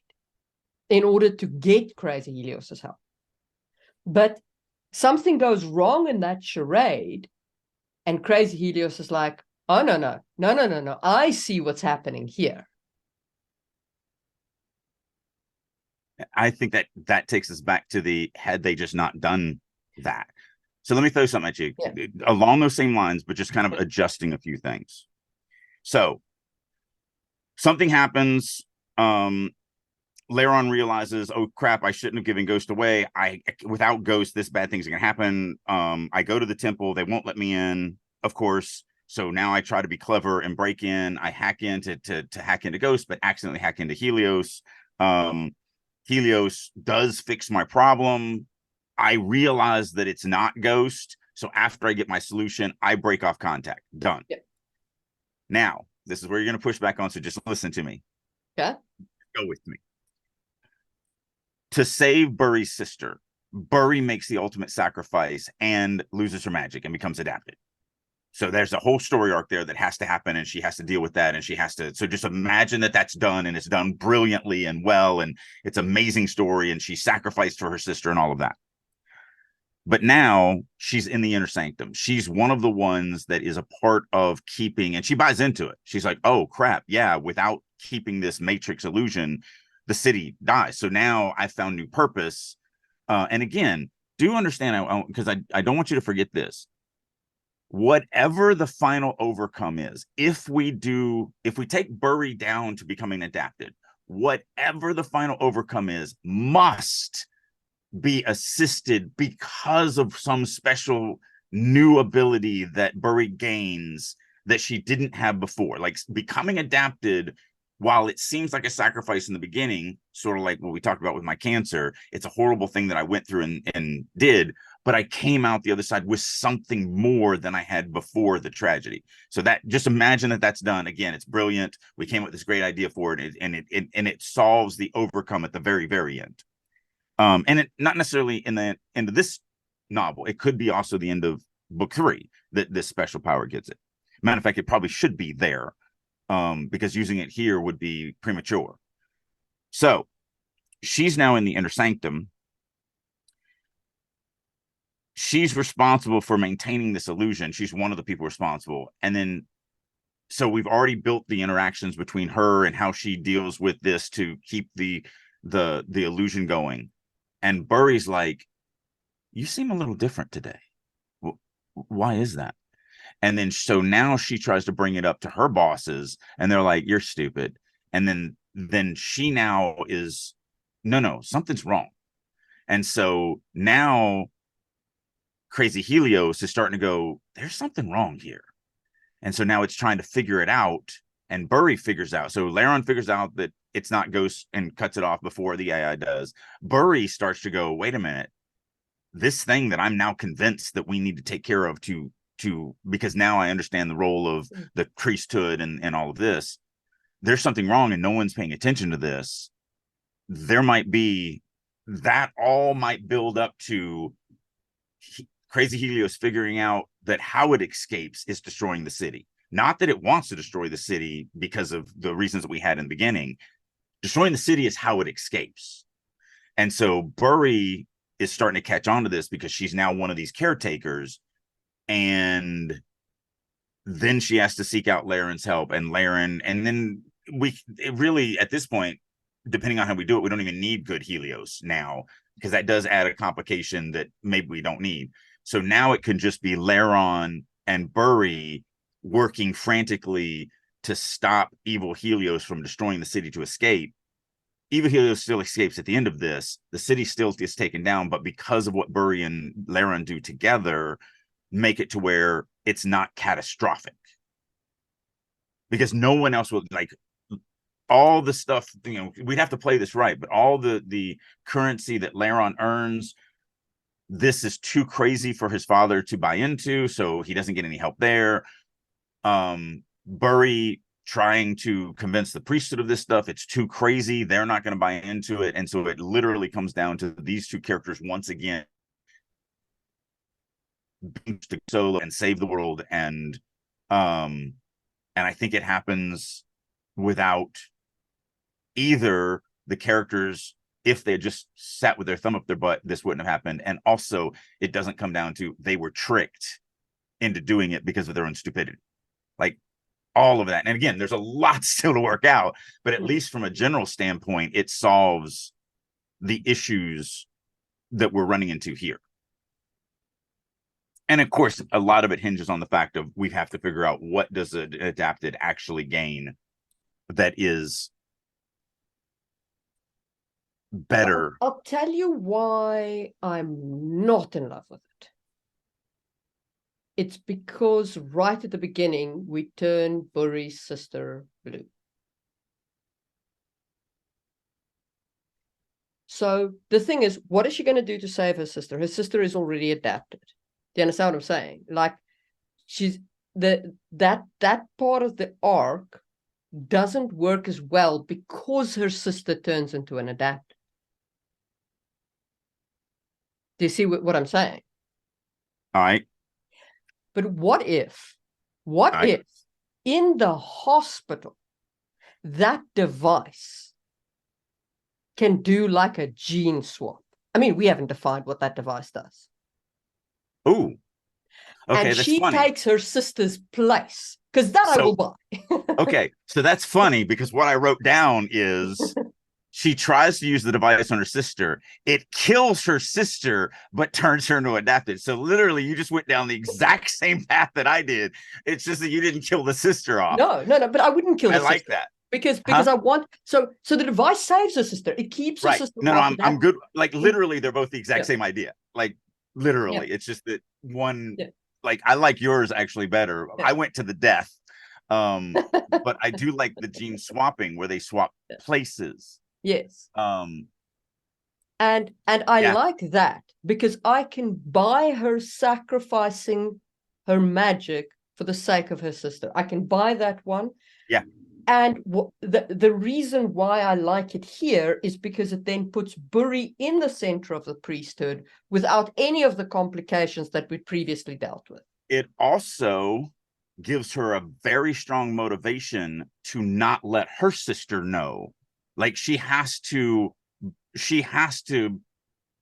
in order to get Crazy Helios' help. But something goes wrong in that charade, and Crazy Helios is like, oh, no. I see what's happening here. I think that takes us back to the, had they just not done that. So let me throw something at you along those same lines, but just kind of adjusting a few things. So something happens. Laron realizes, oh crap, I shouldn't have given Ghost away. Without Ghost, this bad thing's gonna happen. I go to the temple, they won't let me in, of course. So now I try to be clever and break in. I hack in to hack into Ghost, but accidentally hack into Helios. Helios does fix my problem. I realize that it's not Ghost. So after I get my solution, I break off contact. Done. Yep. Now, this is where you're going to push back on. So just listen to me. Yeah. Go with me. To save Buri's sister, Buri makes the ultimate sacrifice and loses her magic and becomes adapted. So there's a whole story arc there that has to happen, and she has to deal with that, and she has to. So just imagine that that's done, and it's done brilliantly and well, and it's an amazing story, and she sacrificed for her sister and all of that. But now she's in the inner sanctum. She's one of the ones that is a part of keeping, and she buys into it. She's like, oh, crap. Yeah, without keeping this matrix illusion, the city dies. So now I found new purpose. And again, do understand, because I don't want you to forget this. Whatever the final overcome is, if we take Buri down to becoming adapted, whatever the final overcome is, must be assisted because of some special new ability that Buri gains that she didn't have before. Like becoming adapted, while it seems like a sacrifice in the beginning, sort of like what we talked about with my cancer, it's a horrible thing that I went through and did, but I came out the other side with something more than I had before the tragedy. So that, just imagine that that's done. Again, it's brilliant. We came up with this great idea for it, and it solves the overcome at the very, very end. And it not necessarily in the end of this novel. It could be also the end of book 3 that this special power gets it. Matter of fact, it probably should be there, because using it here would be premature. So she's now in the inner sanctum. She's responsible for maintaining this illusion. She's one of the people responsible. And then, so we've already built the interactions between her and how she deals with this to keep the illusion going. And Buri's like, you seem a little different today. Well, why is that? And then, so now she tries to bring it up to her bosses, and they're like, you're stupid. And then she now is, no, something's wrong. And so now Crazy Helios is starting to go, there's something wrong here. And so now it's trying to figure it out, and Buri figures out. So Laron figures out that it's not Ghost and cuts it off before the AI does. Buri starts to go, wait a minute, this thing that I'm now convinced that we need to take care of to because now I understand the role of the priesthood and all of this. There's something wrong and no one's paying attention to this. There might be that all might build up to Crazy Helios figuring out that how it escapes is destroying the city. Not that it wants to destroy the city because of the reasons that we had in the beginning. Destroying the city is how it escapes. And so Burry is starting to catch on to this because she's now one of these caretakers. And then she has to seek out Laren's help, and Laren, and then it really, at this point, depending on how we do it, we don't even need good Helios now, because that does add a complication that maybe we don't need. So now it can just be Laron and Burry working frantically to stop evil Helios from destroying the city to escape. Evil Helios still escapes at the end of this. The city still gets taken down, but because of what Burry and Laron do together, make it to where it's not catastrophic. Because no one else will, like, all the stuff, you know, we'd have to play this right, but all the currency that Laron earns, this is too crazy for his father to buy into, so he doesn't get any help there. Burry trying to convince the priesthood of this stuff, it's too crazy, they're not going to buy into it, and so it literally comes down to these two characters once again to solo and save the world. And I think it happens without either the characters, if they had just sat with their thumb up their butt, this wouldn't have happened. And also it doesn't come down to they were tricked into doing it because of their own stupidity. Like, all of that. And again, there's a lot still to work out, but at least from a general standpoint, it solves the issues that we're running into here. And of course, a lot of it hinges on the fact of we have to figure out what does an adapted actually gain that is better. I'll tell you why I'm not in love with it. It's because right at the beginning, we turn Burry's sister blue. So the thing is, what is she going to do to save her sister? Her sister is already adapted. Do you understand what I'm saying? Like, she's that part of the arc doesn't work as well because her sister turns into an adapted. Do you see what I'm saying? All right. But what if in the hospital, that device can do like a gene swap? I mean, we haven't defined what that device does. Oh, okay, and that's she funny. Takes her sister's place, because that I will buy. Okay, so that's funny because what I wrote down is she tries to use the device on her sister. It kills her sister, but turns her into adapted. So literally, you just went down the exact same path that I did. It's just that you didn't kill the sister off. No, but I wouldn't kill the sister. I like that. Because I want, so the device saves her sister. It keeps her sister. No, I'm good. Like, literally, they're both the exact same idea. Like, literally, it's just that one, like, I like yours actually better. I went to the death. But I do like the gene swapping where they swap places. Yes. And I like that because I can buy her sacrificing her magic for the sake of her sister. I can buy that one. Yeah. And the reason why I like it here is because it then puts Burry in the center of the priesthood without any of the complications that we previously dealt with. It also gives her a very strong motivation to not let her sister know. Like, she has to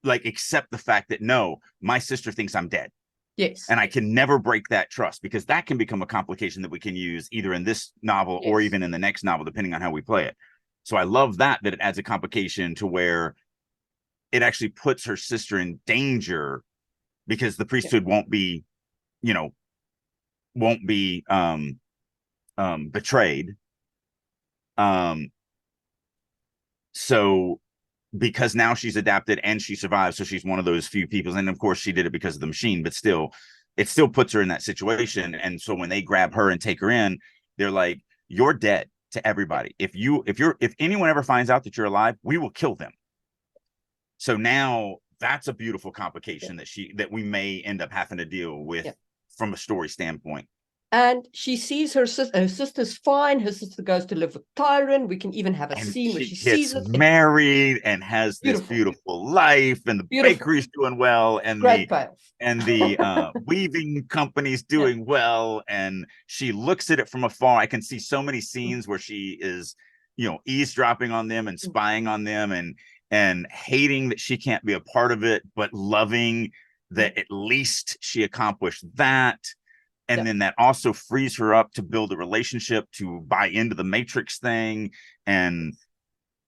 like accept the fact that, no, my sister thinks I'm dead. Yes. And I can never break that trust, because that can become a complication that we can use either in this novel or even in the next novel, depending on how we play it. So I love that it adds a complication to where it actually puts her sister in danger, because the priesthood won't be betrayed. So because now she's adapted and she survives, so she's one of those few people. And of course she did it because of the machine, but still, it still puts her in that situation. And so when they grab her and take her in, they're like, you're dead to everybody. If anyone ever finds out that you're alive, we will kill them. So now that's a beautiful complication that we may end up having to deal with from a story standpoint. And she sees her sister. Her sister's fine. Her sister goes to live with Tyron. We can even have a And scene where she she sees gets it. It's married and has this beautiful. beautiful life, and the Beautiful. bakery's doing well, Great payoff. and the weaving company's Yeah. doing well, and she looks at it from afar. I can see so many scenes where she is, eavesdropping on them and spying on them, and hating that she can't be a part of it, but loving that at least she accomplished that. And then that also frees her up to build a relationship, to buy into the Matrix thing, and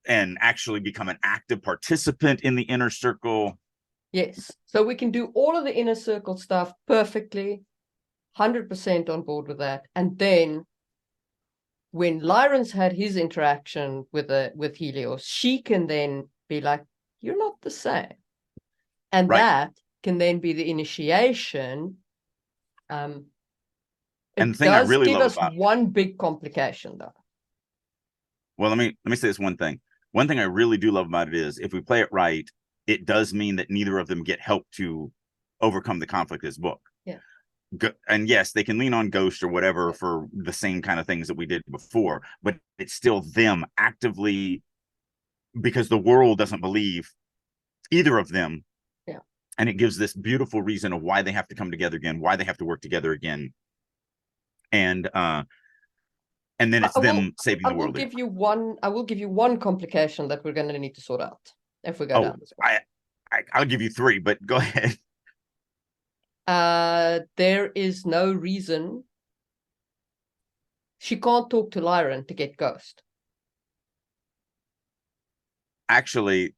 actually become an active participant in the inner circle. Yes. So we can do all of the inner circle stuff perfectly, 100% on board with that. And then when Lyron's had his interaction with Helios, she can then be like, you're not the same. And right. That can then be the initiation. And the It thing I does really give love us about one big complication, though. Well, let me say this one thing. One thing I really do love about it is, if we play it right, it does mean that neither of them get help to overcome the conflict of this book. Yeah. And yes, they can lean on Ghost or whatever for the same kind of things that we did before, but it's still them actively, because the world doesn't believe either of them. Yeah. And it gives this beautiful reason of why they have to come together again, why they have to work together again. And then it's them saving the world. I will give you one complication that we're going to need to sort out if we go down this one. I'll give you three, but go ahead. There is no reason she can't talk to Lyron to get Ghost. Actually,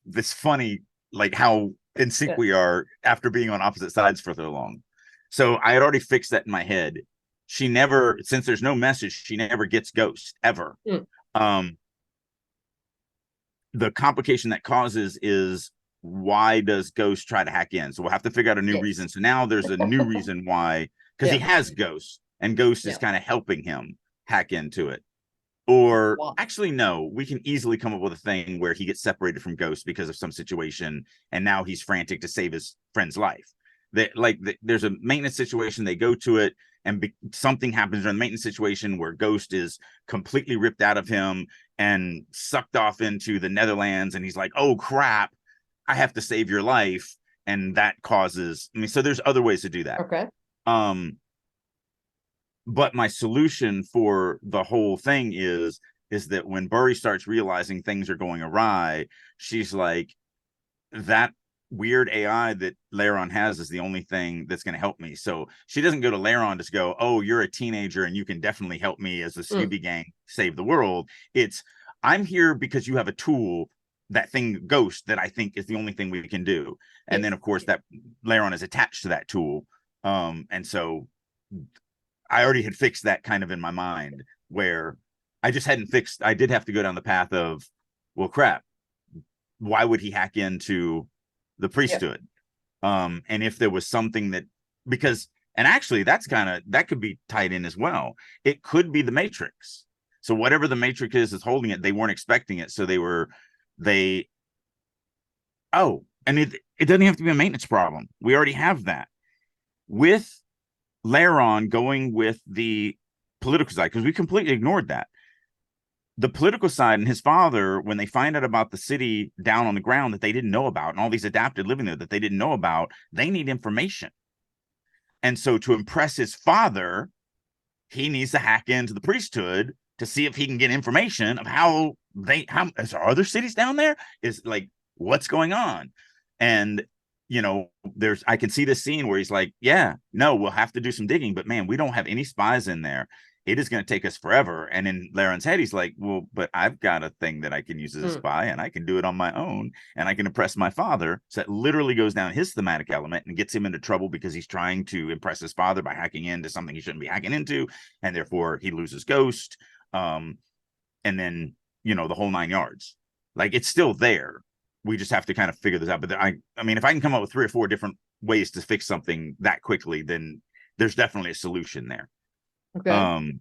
this funny, like how in sync we are after being on opposite sides for so long. So I had already fixed that in my head. She never, since there's no message, she never gets Ghost ever. The complication that causes is, why does Ghost try to hack in? So we'll have to figure out a new reason. So now there's a new reason why, because he has Ghost, and Ghost is kind of helping him hack into it. Or actually, no, we can easily come up with a thing where he gets separated from Ghost because of some situation, and now he's frantic to save his friend's life. There's a maintenance situation, they go to it, and something happens during the maintenance situation where Ghost is completely ripped out of him and sucked off into the Netherlands, and he's like, oh crap, I have to save your life. And that causes, so there's other ways to do that. Okay. But my solution for the whole thing is that when Burry starts realizing things are going awry, she's like, that weird AI that Laron has is the only thing that's going to help me. So she doesn't go to Laron to go, oh, you're a teenager and you can definitely help me as the Scooby Gang save the world. It's, I'm here because you have a tool, that thing Ghost, that I think is the only thing we can do. And then of course that Laron is attached to that tool. And so I already had fixed that kind of in my mind, where I just hadn't fixed. I did have to go down the path of, well, crap, why would he hack into the priesthood? And if there was something that, because, and actually that could be tied in as well. It could be the Matrix. So whatever the Matrix is holding it, they weren't expecting it. So and it doesn't have to be a maintenance problem. We already have that with Laron going with the political side, because we completely ignored that. The political side and his father, when they find out about the city down on the ground that they didn't know about, and all these adapted living there that they didn't know about, they need information. And so to impress his father, he needs to hack into the priesthood to see if he can get information of how is there other cities down there? Is like, what's going on? And I can see this scene where he's like, yeah, no, we'll have to do some digging, but man, we don't have any spies in there. It is going to take us forever. And in Laron's head, he's like, well, but I've got a thing that I can use as a spy, and I can do it on my own, and I can impress my father. So it literally goes down his thematic element and gets him into trouble because he's trying to impress his father by hacking into something he shouldn't be hacking into. And therefore he loses Ghost. And then, the whole 9 yards. Like, it's still there. We just have to kind of figure this out. But I mean, if I can come up with 3 or 4 different ways to fix something that quickly, then there's definitely a solution there. Okay.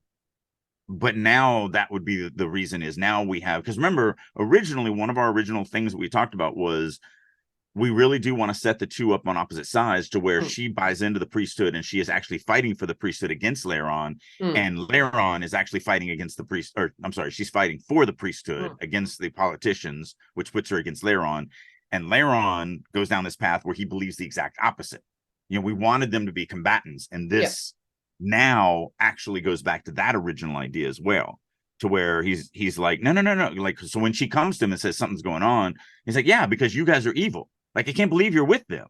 But now that would be the reason is now we have, because remember, originally one of our original things that we talked about was we really do want to set the two up on opposite sides to where Mm. she buys into the priesthood and she is actually fighting for the priesthood against Laron, Mm. and Laron is actually fighting against the priest, or I'm sorry, she's fighting for the priesthood against the politicians, which puts her against Laron. And Laron goes down this path where he believes the exact opposite. You know, we wanted them to be combatants, and this now actually goes back to that original idea as well, to where he's like, no, like, so when she comes to him and says something's going on, he's like, yeah, because you guys are evil. Like, I can't believe you're with them.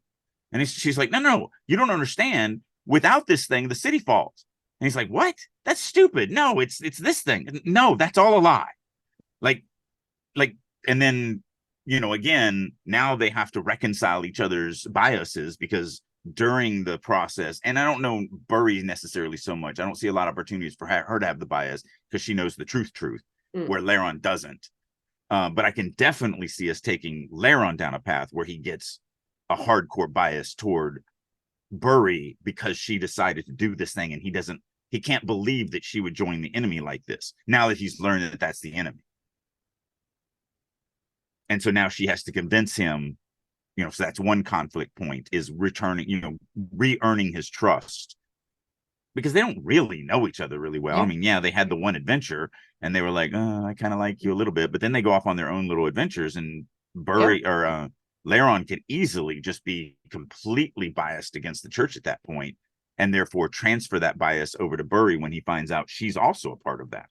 And she's like, no, you don't understand. Without this thing, the city falls. And he's like, what? That's stupid. No, it's this thing. No, that's all a lie. Like, and then, you know, again, now they have to reconcile each other's biases, because during the process, and I don't know Burry necessarily so much, I don't see a lot of opportunities for her to have the bias, because she knows the truth, where Laron doesn't. But I can definitely see us taking Laron down a path where he gets a hardcore bias toward Burry, because she decided to do this thing, and he can't believe that she would join the enemy like this, now that he's learned that that's the enemy. And so now she has to convince him, you know, so that's one conflict point, is returning, you know, re-earning his trust, because they don't really know each other really well. I mean, they had the one adventure and they were like, oh, I kind of like you a little bit, but then they go off on their own little adventures, and Burry or Laron can easily just be completely biased against the church at that point, and therefore transfer that bias over to Burry when he finds out she's also a part of that.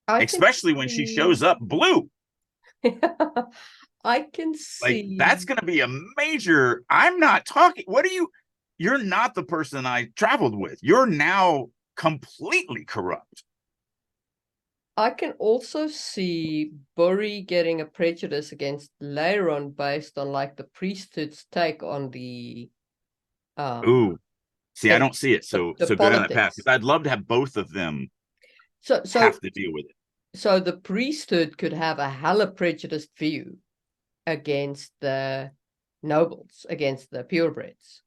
Especially when she shows up blue. I can see, like, that's going to be a major. I'm not talking. What are you? You're not the person I traveled with. You're now completely corrupt. I can also see Burry getting a prejudice against Laron based on like the priesthood's take on the Ooh, see, I don't see it. So the so good on that path. I'd love to have both of them have to deal with it. So the priesthood could have a hella prejudiced view against the nobles, against the purebreds.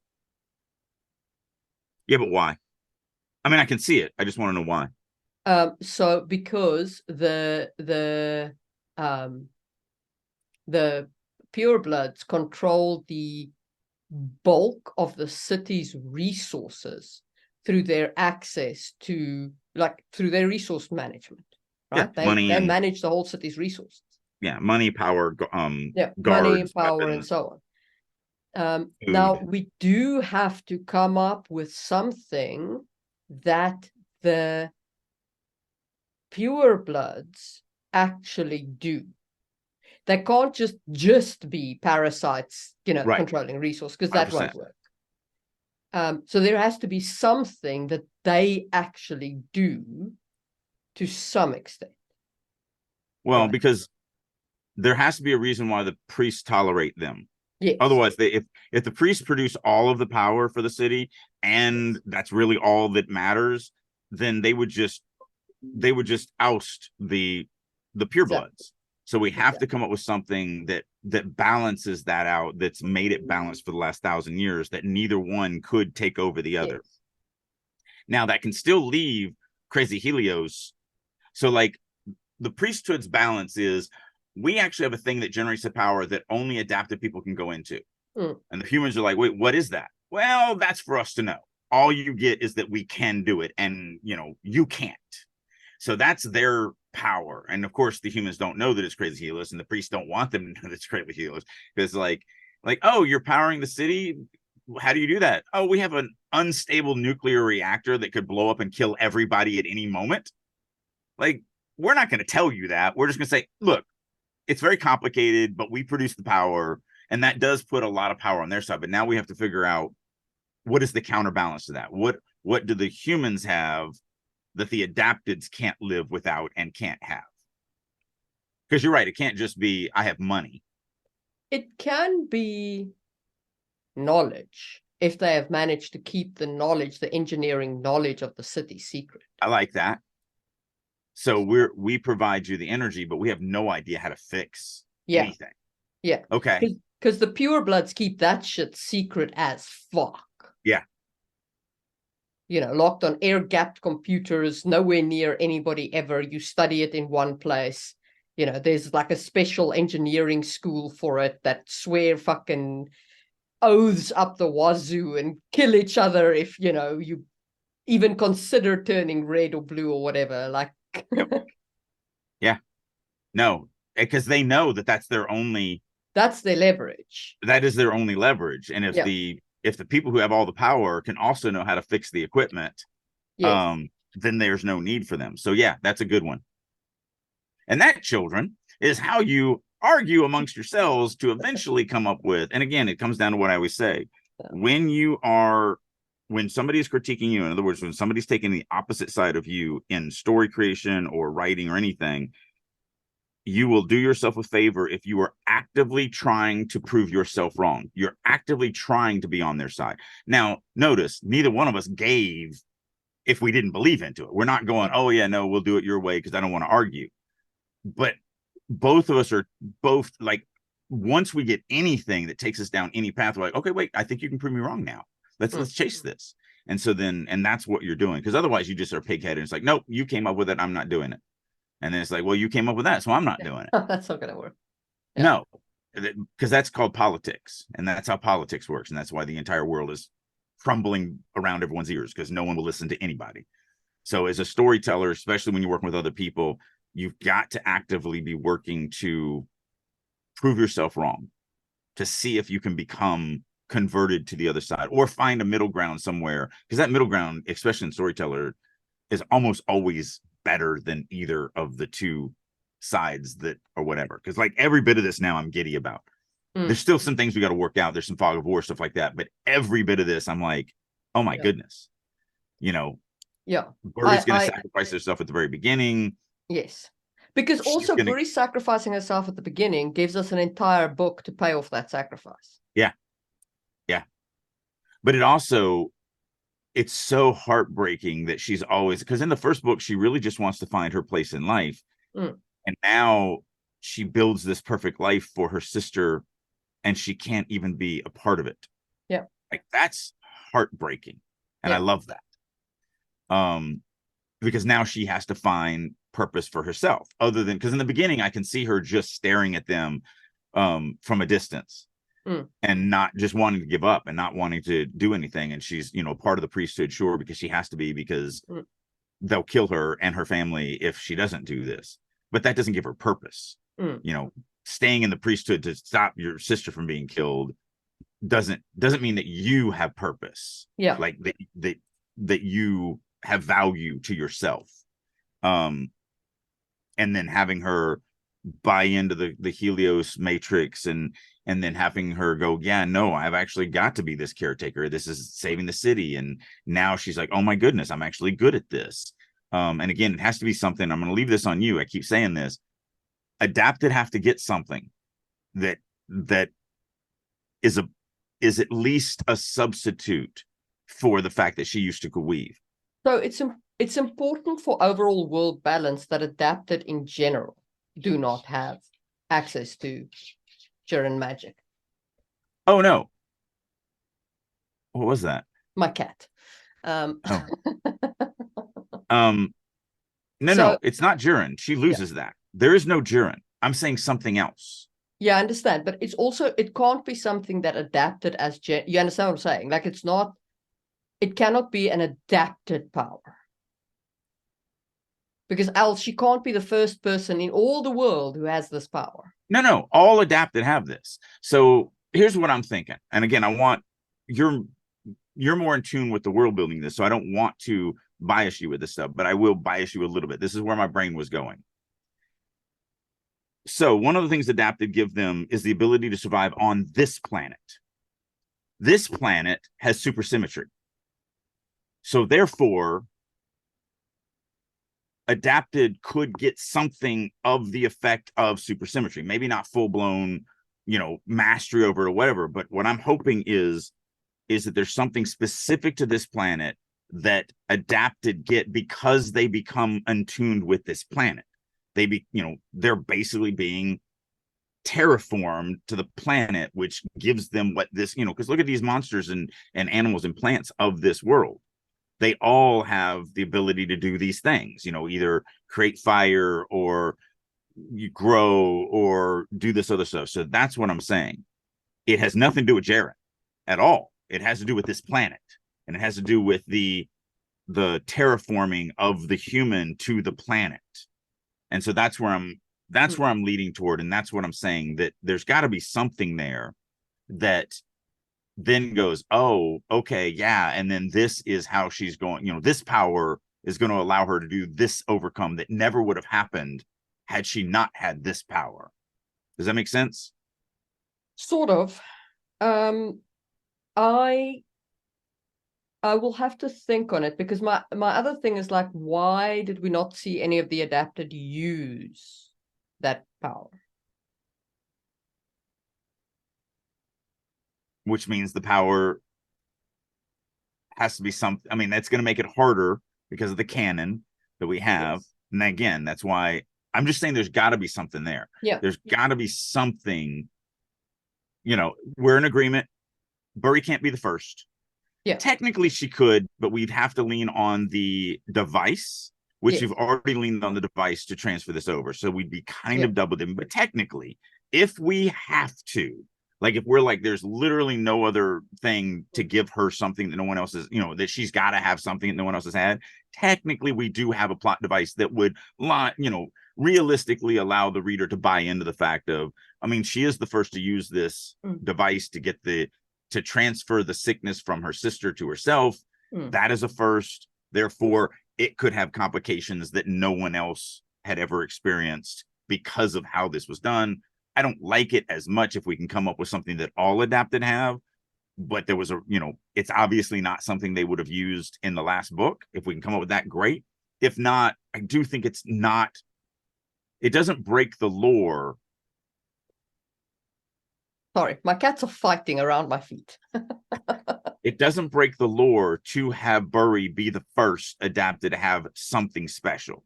Yeah, but why? I mean, I can see it. I just want to know why. So because the purebloods control the bulk of the city's resources through their access to, like, through their resource management, right? They manage the whole city's resources. Yeah, money, power, guards, money, power, weapons, and so on. Now we do have to come up with something that the purebloods actually do. They can't just be parasites, you know, controlling resource, because that 100%. Won't work. So there has to be something that they actually do to some extent. Well, because there has to be a reason why the priests tolerate them. Yes. Otherwise, if the priests produce all of the power for the city, and that's really all that matters, then they would just oust the purebloods. Exactly. So we have to come up with something that balances that out, that's made it balanced for the last 1,000 years, that neither one could take over the other. Yes. Now that can still leave Crazy Helios. So like the priesthood's balance is, we actually have a thing that generates a power that only adapted people can go into. And the humans are like, wait, what is that? Well, that's for us to know. All you get is that we can do it, and you know, you can't. So that's their power. And of course, the humans don't know that it's Crazy Helios, and the priests don't want them to know that it's Crazy Helios, because like, oh, you're powering the city. How do you do that? Oh, we have an unstable nuclear reactor that could blow up and kill everybody at any moment. Like, we're not going to tell you that. We're just going to say, look, it's very complicated, but we produce the power, and that does put a lot of power on their side. But now we have to figure out, what is the counterbalance to that? What do the humans have that the adapteds can't live without and can't have? Because you're right, it can't just be, I have money. It can be knowledge, if they have managed to keep the knowledge, the engineering knowledge of the city secret. I like that. So we provide you the energy, but we have no idea how to fix anything. Yeah. Okay. Because the purebloods keep that shit secret as fuck. Yeah. You know, locked on air-gapped computers, nowhere near anybody ever. You study it in one place. You know, there's like a special engineering school for it that swear fucking oaths up the wazoo and kill each other if, you know, you even consider turning red or blue or whatever. Like, Yep. Yeah. No, because they know that that's their only, that's their leverage. that is their only leverage. And if Yeah. the people who have all the power can also know how to fix the equipment, Yes. then there's no need for them. So yeah, that's a good one. And that, children, is how you argue amongst yourselves to eventually come up with, and again, it comes down to what I always say. When somebody is critiquing you, in other words, when somebody's taking the opposite side of you in story creation or writing or anything, you will do yourself a favor if you are actively trying to prove yourself wrong. You're actively trying to be on their side. Now, notice neither one of us gave if we didn't believe into it. We're not going, oh yeah, no, we'll do it your way because I don't want to argue. But both of us are both like, once we get anything that takes us down any path, we're like, okay, wait, I think you can prove me wrong now. Let's chase this. And so then, and that's what you're doing. Because otherwise you just are pig-headed. It's like, nope, you came up with it, I'm not doing it. And then it's like, well, you came up with that, so I'm not doing it. That's not gonna work. Yeah. No, because that's called politics. And that's how politics works. And that's why the entire world is crumbling around everyone's ears, because no one will listen to anybody. So as a storyteller, especially when you're working with other people, you've got to actively be working to prove yourself wrong, to see if you can become converted to the other side or find a middle ground somewhere. Because that middle ground, especially in storyteller, is almost always better than either of the two sides that or whatever. Because like every bit of this now I'm giddy about. There's still some things we got to work out. There's some fog of war, stuff like that. But every bit of this, I'm like, oh my goodness. You know, Buri's going to sacrifice herself at the very beginning. Yes. Because also Buri sacrificing herself at the beginning gives us an entire book to pay off that sacrifice. Yeah. Yeah. But it's so heartbreaking that she's always, because in the first book, she really just wants to find her place in life. And now she builds this perfect life for her sister and she can't even be a part of it. Yeah. Like that's heartbreaking. And I love that. Because now she has to find purpose for herself other than, because in the beginning I can see her just staring at them from a distance and not just wanting to give up and not wanting to do anything. And she's, you know, part of the priesthood, sure, because she has to be, because they'll kill her and her family if she doesn't do this. But that doesn't give her purpose. You know, staying in the priesthood to stop your sister from being killed doesn't mean that you have purpose. Yeah. Like that you have value to yourself. And then having her buy into the Helios matrix and then having her go, yeah, no, I've actually got to be this caretaker. This is saving the city. And now she's like, oh my goodness, I'm actually good at this. And again, it has to be something, I'm going to leave this on you. I keep saying this. Adapted have to get something that is at least a substitute for the fact that she used to weave. So it's important for overall world balance that adapted in general do not have access to Jiren magic. Oh no. What was that? My cat. No, it's not Jiren. She loses that. There is no Jiren. I'm saying something else. Yeah, I understand. But it's also, it can't be something that adapted as you understand what I'm saying? Like it cannot be an adapted power. Because else she can't be the first person in all the world who has this power. No, all adapted have this. So here's what I'm thinking. And again, I want you're more in tune with the world building this, so I don't want to bias you with this stuff, but I will bias you a little bit. This is where my brain was going. So one of the things adapted give them is the ability to survive on this planet. This planet has supersymmetry. So therefore, adapted could get something of the effect of supersymmetry. Maybe not full-blown, you know, mastery over it or whatever, but what I'm hoping is that there's something specific to this planet that adapted get because they become attuned with this planet. They're basically being terraformed to the planet, which gives them what this, because look at these monsters and animals and plants of this world. They all have the ability to do these things, either create fire or you grow or do this other stuff. So that's what I'm saying. It has nothing to do with Jaren at all. It has to do with this planet, and it has to do with the terraforming of the human to the planet. And so that's where I'm leading toward, and that's what I'm saying, that there's got to be something there that then goes, oh, okay, yeah, and then this is how she's going, this power is going to allow her to do this overcome that never would have happened had she not had this power. Does that make sense? Sort of. I will have to think on it, because my other thing is like, why did we not see any of the adapted use that power? Which means the power has to be something. I mean, that's going to make it harder because of the canon that we have. Yes. And again, that's why I'm just saying there's got to be something there. Yeah. There's got to be something. We're in agreement. Burry can't be the first. Yeah. Technically, she could, but we'd have to lean on the device, which you've already leaned on the device to transfer this over. So we'd be kind of double dipping. But technically, if we have to, like if we're like, there's literally no other thing to give her something that no one else is, that she's got to have something that no one else has had. Technically, we do have a plot device that would, realistically allow the reader to buy into the fact of, I mean, she is the first to use this device to get to transfer the sickness from her sister to herself. That is a first. Therefore, it could have complications that no one else had ever experienced because of how this was done. I don't like it as much if we can come up with something that all adapted have, but there was it's obviously not something they would have used in the last book. If we can come up with that, great. If not, I do think it doesn't break the lore. Sorry, my cats are fighting around my feet. It doesn't break the lore to have Burry be the first adapted to have something special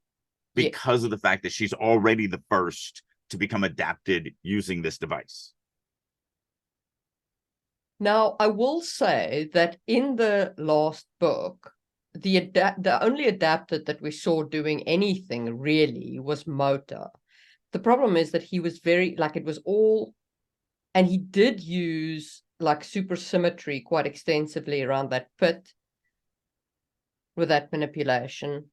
because of the fact that she's already the first to become adapted using this device. Now, I will say that in the last book, the only adapted that we saw doing anything really was Mota. The problem is that he was it was all, and he did use like supersymmetry quite extensively around that pit with that manipulation.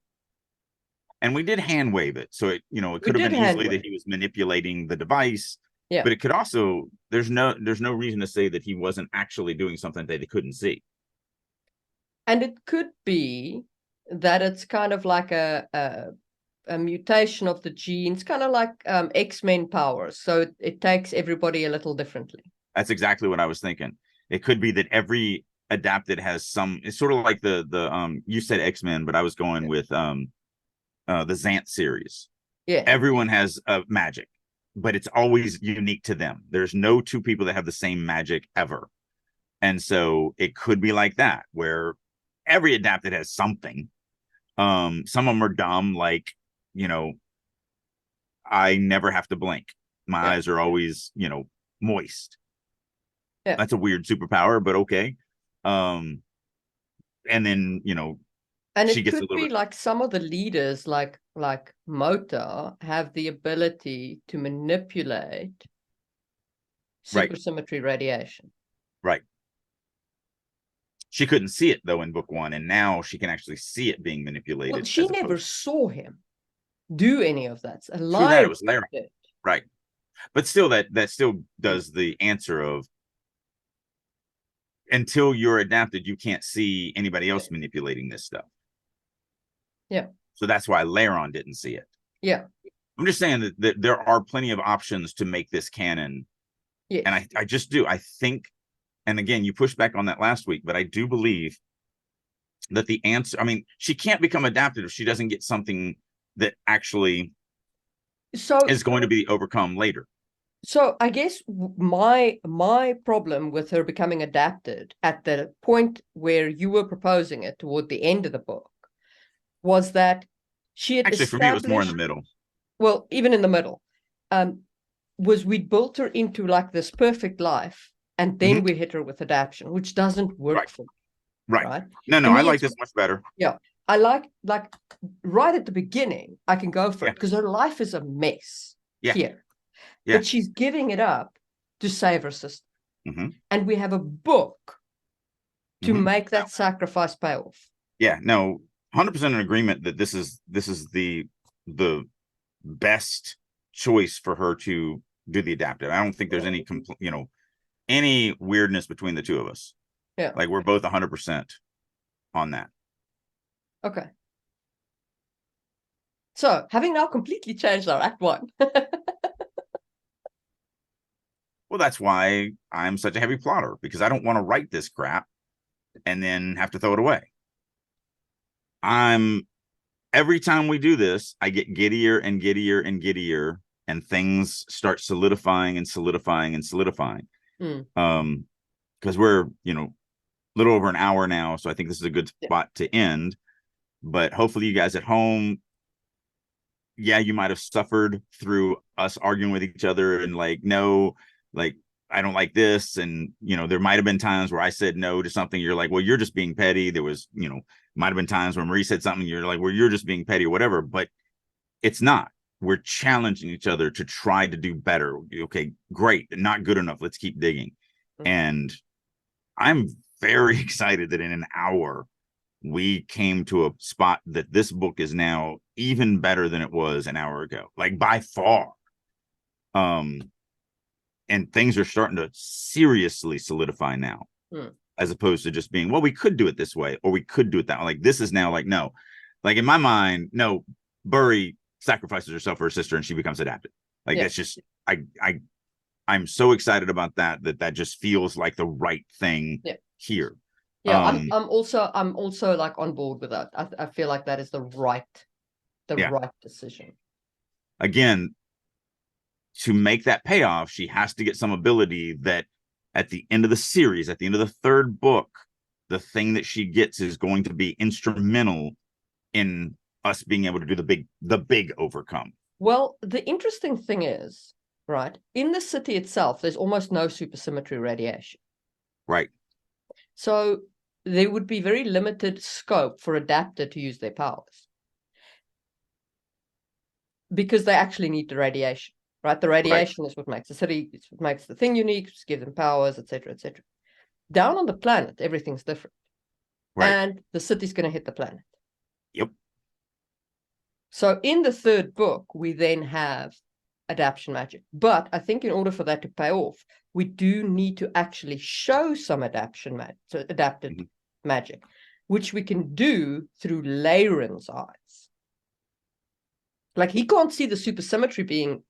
And we did hand wave it. So it could have been easily that he was manipulating the device. Yeah. But it could also, there's no reason to say that he wasn't actually doing something that they couldn't see. And it could be that it's kind of like a mutation of the genes, kind of like X-Men powers. So it takes everybody a little differently. That's exactly what I was thinking. It could be that every adapted has some, it's sort of like the you said X-Men, but I was going with the Xant series. Yeah. Everyone has magic, but it's always unique to them. There's no two people that have the same magic ever. And so it could be like that, where every adapted has something. Some of them are dumb, like, I never have to blink. My eyes are always, moist. Yeah. That's a weird superpower, but okay. And then, and it could be like some of the leaders, like Mota, have the ability to manipulate supersymmetry radiation. Right. She couldn't see it though in book 1, and now she can actually see it being manipulated. Well, she never saw him do any of that. True that, it was Larry. Right. But still, that still does the answer of, until you're adapted, you can't see anybody else manipulating this stuff. Yeah. So that's why Laron didn't see it. Yeah. I'm just saying that there are plenty of options to make this canon. Yes. And I just do. I think, and again, you pushed back on that last week, but I do believe that the answer, I mean, she can't become adapted if she doesn't get something that actually is going to be overcome later. So I guess my problem with her becoming adapted at the point where you were proposing it toward the end of the book was that she had actually, for me, it was more in the middle. Well, even in the middle, was we built her into like this perfect life, and then we hit her with adaptation, which doesn't work for me. Right. No, I like this much better. Yeah. I like right at the beginning, I can go for it because her life is a mess. here. Yeah. But she's giving it up to save her sister. Mm-hmm. And we have a book to Mm-hmm. make that sacrifice pay off. Yeah, no, 100% in agreement that this is the best choice for her to do the adaptive. I don't think there's any any weirdness between the two of us. Yeah. Like we're both 100% on that. Okay. So, having now completely changed our act one. Well, that's why I'm such a heavy plotter, because I don't want to write this crap and then have to throw it away. Every time we do this, I get giddier and giddier and giddier, and things start solidifying and solidifying and solidifying. Because we're, a little over an hour now, so I think this is a good spot to end. But hopefully you guys at home, yeah, you might have suffered through us arguing with each other and no, I don't like this. And, there might have been times where I said no to something. You're like, well, you're just being petty. There was, might have been times where Marie said something. You're like, well, you're just being petty or whatever. But it's not. We're challenging each other to try to do better. Okay, great. Not good enough. Let's keep digging. And I'm very excited that in an hour, we came to a spot that this book is now even better than it was an hour ago, like by far. And things are starting to seriously solidify now, as opposed to just being, well, we could do it this way, or we could do it that way. Like this is now like, no, like in my mind, no, Burry sacrifices herself for her sister and she becomes adapted. Like that's just, I'm so excited about that just feels like the right thing here. Yeah, I'm also like on board with that. I feel like that is the right decision. Again, to make that payoff, she has to get some ability that at the end of the series, at the end of the third book, the thing that she gets is going to be instrumental in us being able to do the big overcome. Well, the interesting thing is, right, in the city itself, there's almost no supersymmetry radiation. Right. So there would be very limited scope for adapter to use their powers, because they actually need the radiation, right? The radiation is what makes the city, it's what makes the thing unique, just give them powers, etc., etc. Down on the planet, everything's different. Right. And the city's going to hit the planet. Yep. So in the third book, we then have adaptation magic. But I think in order for that to pay off, we do need to actually show some adapted magic, which we can do through Leyren's eyes. Like he can't see the supersymmetry being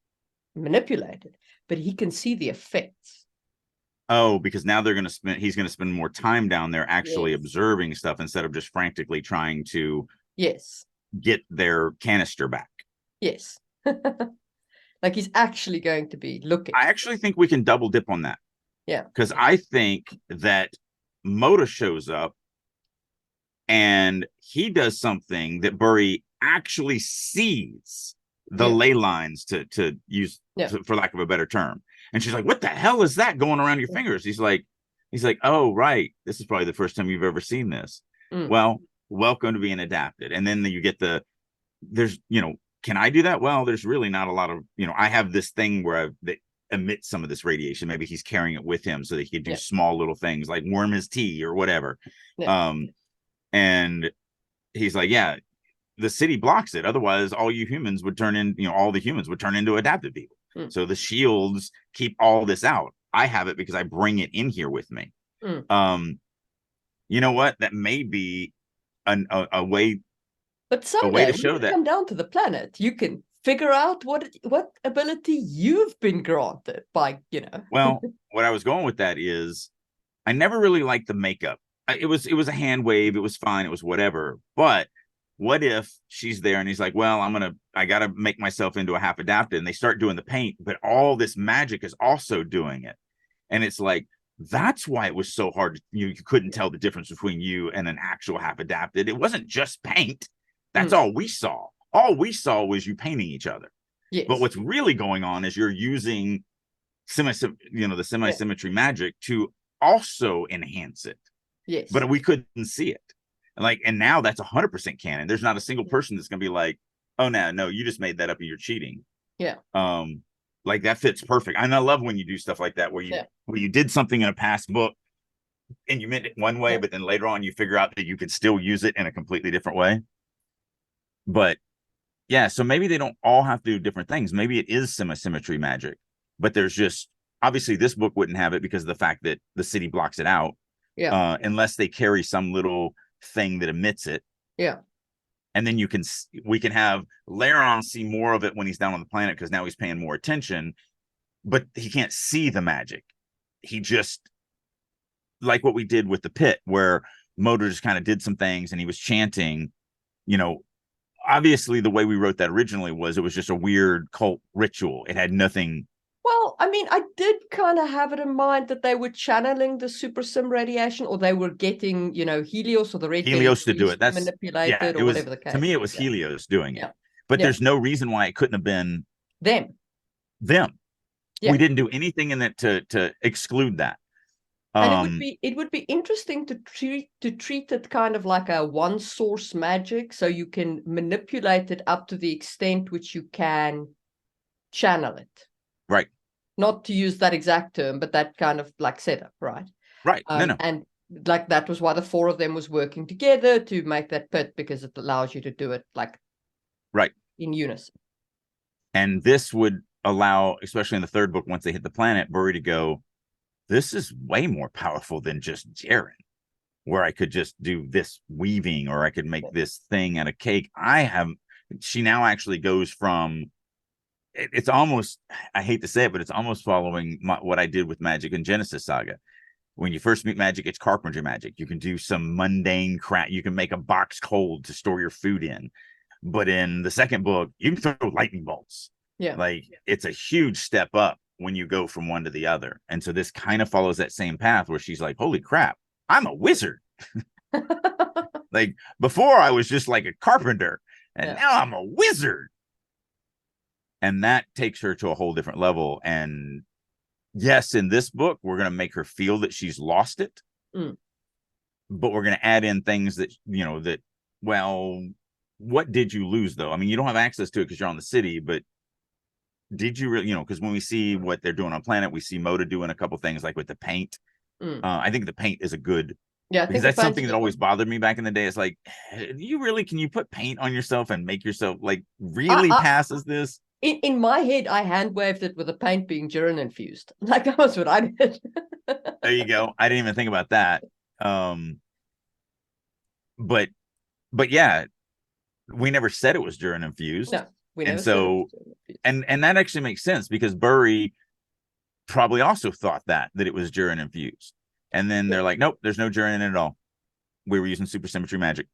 manipulated, but he can see the effects. Oh, because now he's going to spend more time down there actually observing stuff instead of just frantically trying to get their canister back. Yes. Like he's actually going to be looking. I actually think we can double dip on that. Yeah. Because I think that Moda shows up and he does something that Burry actually sees the ley lines to use, for lack of a better term. And she's like, what the hell is that going around your fingers? He's like, oh, right. This is probably the first time you've ever seen this. Well, welcome to being adapted. And then you get there's, can I do that? Well, there's really not a lot of, I have this thing where that emits some of this radiation. Maybe he's carrying it with him so that he can do small little things like warm his tea or whatever. And he's like, yeah, the city blocks it. Otherwise, all you humans would turn in, all the humans would turn into adapted people. So the shields keep all this out. I have it because I bring it in here with me. You know what? That may be a way. But someday, when you come down to the planet, you can figure out what ability you've been granted by, Well, what I was going with that is I never really liked the makeup. It was a hand wave. It was fine. It was whatever. But what if she's there and he's like, well, I got to make myself into a half adapted, and they start doing the paint, but all this magic is also doing it. And it's like, that's why it was so hard. You couldn't tell the difference between you and an actual half adapted. It wasn't just paint. That's all we saw. All we saw was you painting each other. Yes. But what's really going on is you're using the semi-symmetry magic to also enhance it. Yes. But we couldn't see it. And now that's 100% canon. There's not a single person that's going to be like, oh, no, you just made that up and you're cheating. Yeah. Like that fits perfect. And I love when you do stuff like that, where you did something in a past book and you meant it one way, but then later on you figure out that you could still use it in a completely different way. But yeah, so maybe they don't all have to do different things. Maybe it is symmetry magic, but there's just obviously this book wouldn't have it because of the fact that the city blocks it out. Yeah. Unless they carry some little thing that emits it. Yeah. And then we can have Laron see more of it when he's down on the planet because now he's paying more attention, but he can't see the magic. He just, like what we did with the pit, where Motor just kind of did some things and he was chanting, you know, obviously the way we wrote that originally was it was just a weird cult ritual. It had nothing. Well, I mean, I did kind of have it in mind that they were channeling the super sim radiation, or they were getting, Helios or the red Helios to do it. That's manipulated, it or was whatever the case. to me it was Helios doing it. But Yeah. there's no reason why it couldn't have been Them. Yeah. We didn't do anything in it to exclude that. And it would be interesting to treat it kind of like a one source magic, so you can manipulate it up to the extent which you can channel it. Right. Not to use that exact term, but that kind of like setup, right? Right. No. And like that was why the four of them was working together to make that pit, because it allows you to do it like right in unison. And this would allow, especially in the third book, once they hit the planet, Burry to go, this is way more powerful than just Jaren, where I could just do this weaving or I could make this thing out of cake. She now actually goes from, it's almost, I hate to say it, but it's almost following what I did with Magic and Genesis Saga. When you first meet Magic, it's carpentry magic. You can do some mundane crap. You can make a box cold to store your food in. But in the second book, you can throw lightning bolts. Yeah. Like it's a huge step up when you go from one to the other. And so this kind of follows that same path where she's like, holy crap, I'm a wizard. Like before I was just like a carpenter and now I'm a wizard. And that takes her to a whole different level. And yes, in this book, we're going to make her feel that she's lost it. But we're going to add in things that, well, what did you lose though? I mean, you don't have access to it because you're on the city, but did you really, because when we see what they're doing on planet, we see Moda doing a couple things like with the paint. I think the paint is a good, because that's something that always bothered me back in the day. It's like, can you put paint on yourself and make yourself like really passes this? In my head, I hand waved it with the paint being Jiren infused. Like that was what I did. There you go. I didn't even think about that. But yeah, we never said it was Jiren infused. No, we never said it was Jiren infused. And that actually makes sense because Burry probably also thought that it was Jiren infused. And then they're like, nope, there's no Jiren in it at all. We were using super symmetry magic.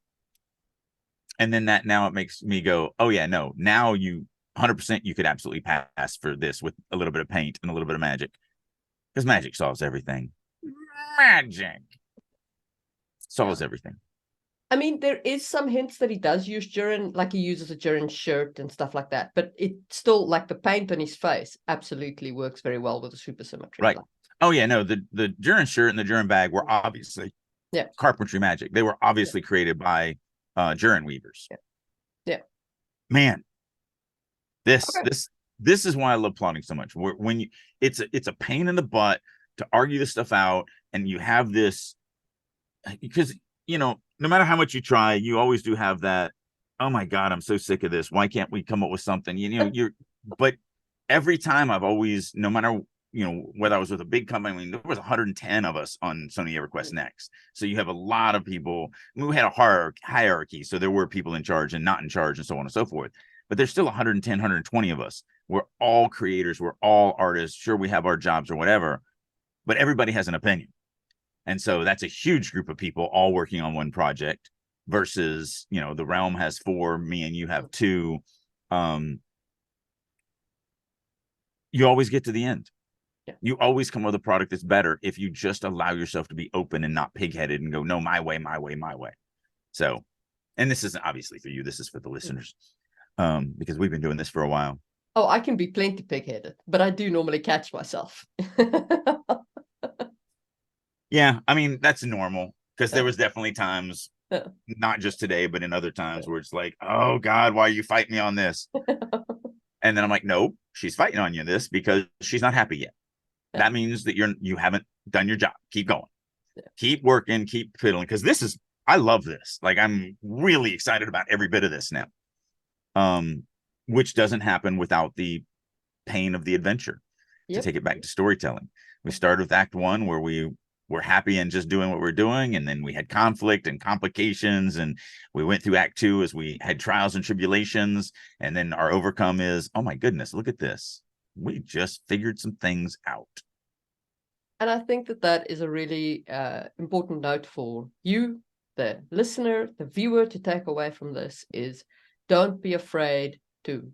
And then now it makes me go, oh yeah, no, now 100% you could absolutely pass for this with a little bit of paint and a little bit of magic, because magic solves everything. Magic solves everything. I mean, there is some hints that he does use Jiren, like he uses a Jiren shirt and stuff like that, but it still, like the paint on his face absolutely works very well with the super symmetry. Right. Oh yeah, no, the Jiren shirt and the Jiren bag were obviously carpentry magic. They were obviously created by Jiren weavers. Yeah. Man, this is why I love plotting so much. When it's a pain in the butt to argue this stuff out, and you have this, because no matter how much you try, you always do have that, oh my God, I'm so sick of this. Why can't we come up with something? But every time I've always, no matter whether I was with a big company, I mean, there was 110 of us on Sony EverQuest Next. So you have a lot of people. I mean, we had a hierarchy. So there were people in charge and not in charge and so on and so forth. But there's still 110, 120 of us. We're all creators. We're all artists. Sure, we have our jobs or whatever, but everybody has an opinion. And so that's a huge group of people all working on one project versus, the Realm has 4, me and you have 2. You always get to the end. Yeah. You always come with a product that's better if you just allow yourself to be open and not pig-headed and go, no, my way, my way, my way. So, and this isn't obviously for you. This is for the listeners, because we've been doing this for a while. Oh, I can be plenty pig-headed, but I do normally catch myself. Yeah, I mean, that's normal, because there was definitely times, not just today, but in other times where it's like, oh God, why are you fighting me on this? And then I'm like, no, she's fighting on you this because she's not happy yet. Yeah. That means that you haven't done your job. Keep going. Yeah. Keep working, keep fiddling. Because I love this. Like, I'm really excited about every bit of this now. Which doesn't happen without the pain of the adventure. To Yep. take it back to storytelling, we started with Act 1 where we were happy and just doing what we're doing, and then we had conflict and complications, and we went through Act 2 as we had trials and tribulations, and then our overcome is, oh my goodness, look at this, we just figured some things out. And I think that is a really important note for you, the listener, the viewer, to take away from this is, don't be afraid to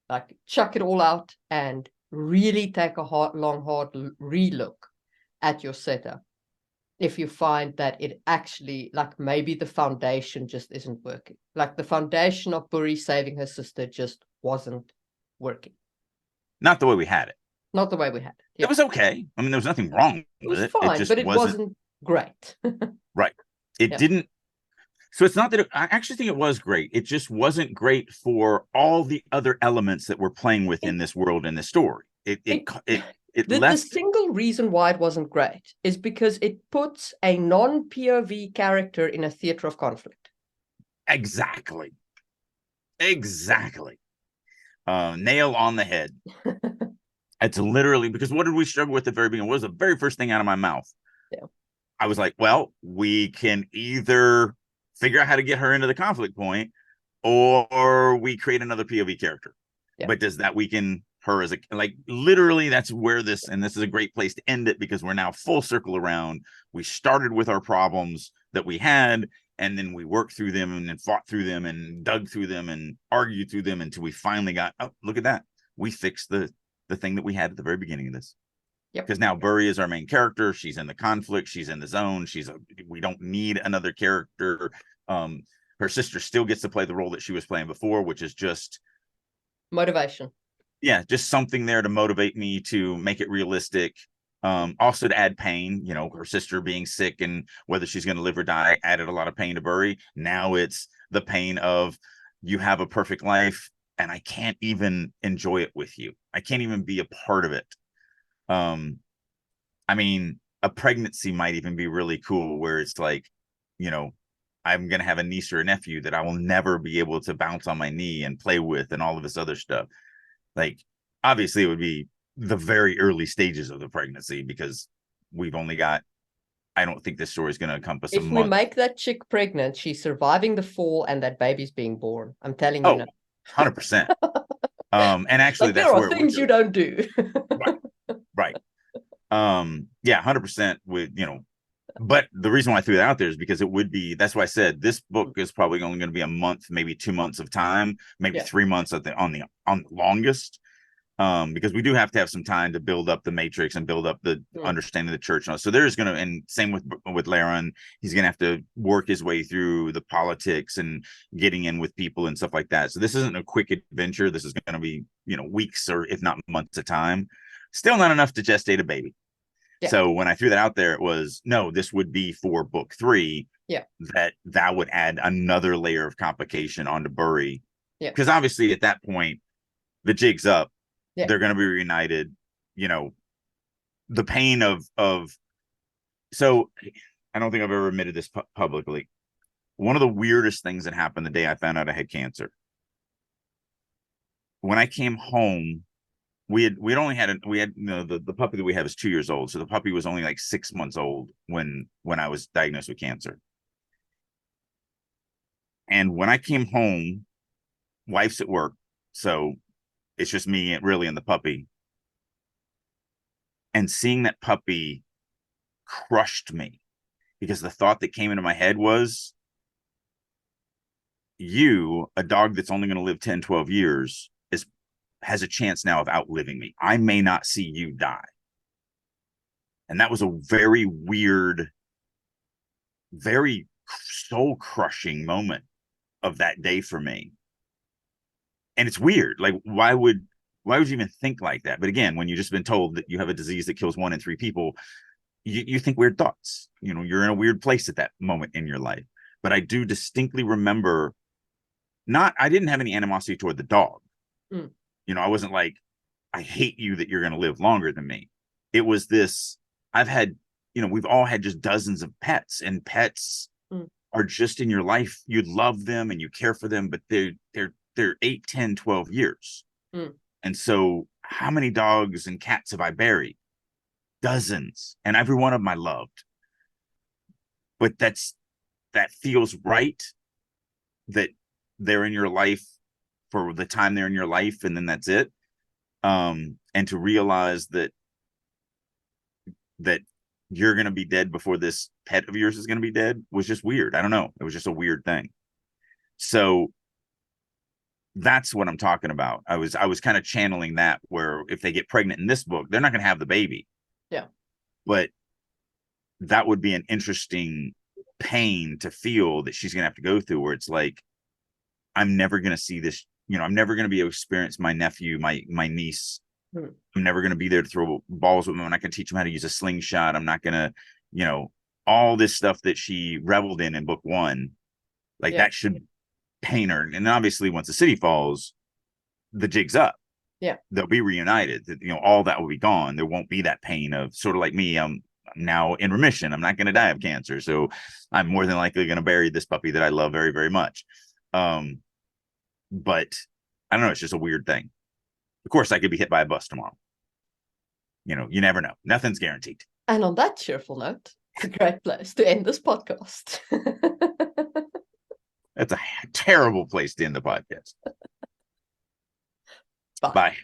like chuck it all out and really take a hard relook at your setup. If you find that it actually, like, maybe the foundation just isn't working, like the foundation of Buri saving her sister just wasn't working. Not the way we had it. Not the way we had it. Yeah. It was okay. I mean, there was nothing wrong with it. It was fine, but it wasn't great. Right. It didn't. So it's not that I actually think it was great. It just wasn't great for all the other elements that we're playing with in this world, in this story. The single reason why it wasn't great is because it puts a non-POV character in a theater of conflict. Exactly. Nail on the head. It's literally, because what did we struggle with at the very beginning? What was the very first thing out of my mouth? Yeah. I was like, well, we can either figure out how to get her into the conflict point, or we create another POV character. Yeah. But does that weaken her as literally, that's where this is a great place to end it, because we're now full circle around. We started with our problems that we had, and then we worked through them and then fought through them and dug through them and argued through them until we finally got, oh, look at that. We fixed the thing that we had at the very beginning of this. Because now Buri is our main character. She's in the conflict. She's in the zone. We don't need another character. Her sister still gets to play the role that she was playing before, which is just motivation. Yeah, just something there to motivate me, to make it realistic. Also to add pain, her sister being sick and whether she's going to live or die added a lot of pain to Buri. Now it's the pain of, you have a perfect life and I can't even enjoy it with you. I can't even be a part of it. I mean, a pregnancy might even be really cool, where it's like, I'm going to have a niece or a nephew that I will never be able to bounce on my knee and play with and all of this other stuff. Like, obviously it would be the very early stages of the pregnancy, because we've only got, I don't think this story is going to encompass a month. If we make that chick pregnant, she's surviving the fall and that baby's being born. I'm telling you now. 100%. And actually, there are things you don't do. Right. Yeah, 100% with, but the reason why I threw that out there is because that's why I said this book is probably only going to be a month, maybe 2 months of time, maybe 3 months on the longest. Because we do have to have some time to build up the matrix and build up the understanding of the church. So there's going to, and same with Laron, he's going to have to work his way through the politics and getting in with people and stuff like that. So this isn't a quick adventure. This is going to be, weeks or if not months of time. Still not enough to gestate a baby. Yeah. So when I threw that out there, it was, no, this would be for book 3. Yeah. That would add another layer of complication onto Buri. Yeah. Because obviously at that point, the jig's up. Yeah. They're going to be reunited. The pain of. So I don't think I've ever admitted this publicly. One of the weirdest things that happened the day I found out I had cancer. When I came home, the puppy that we have is 2 years old. So the puppy was only like 6 months old when I was diagnosed with cancer. And when I came home, wife's at work. So it's just me really and the puppy. And seeing that puppy crushed me, because the thought that came into my head was, a dog that's only going to live 10, 12 years has a chance now of outliving me. I may not see you die. And that was a very weird, very soul-crushing moment of that day for me. And it's weird. Like, why would you even think like that? But again, when you've just been told that you have a disease that kills 1 in 3 people, you think weird thoughts. You're in a weird place at that moment in your life. But I do distinctly remember I didn't have any animosity toward the dog. I wasn't like, I hate you that you're going to live longer than me. It was this, I've had, we've all had just dozens of pets, and pets are just in your life. You love them and you care for them, but they're 8, 10, 12 years. And so how many dogs and cats have I buried? Dozens. And every one of them I loved. But that feels right, that they're in your life for the time they're in your life, and then that's it. And to realize that you're going to be dead before this pet of yours is going to be dead was just weird. I don't know. It was just a weird thing. So that's what I'm talking about. I was kind of channeling that, where if they get pregnant in this book, they're not going to have the baby. Yeah. But that would be an interesting pain to feel that she's going to have to go through, where it's like, I'm never going to see this. I'm never going to be able to experience my nephew, my niece. I'm never going to be there to throw balls with them. I'm not going to teach them how to use a slingshot. I'm not going to, all this stuff that she reveled in book 1, like that should pain her. And obviously once the city falls, the jig's up. Yeah. They'll be reunited. All that will be gone. There won't be that pain of, sort of like me. I'm now in remission. I'm not going to die of cancer. So I'm more than likely going to bury this puppy that I love very, very much. But I don't know. It's just a weird thing. Of course, I could be hit by a bus tomorrow. You never know. Nothing's guaranteed. And on that cheerful note, it's a great place to end this podcast. That's a terrible place to end the podcast. Bye. Bye.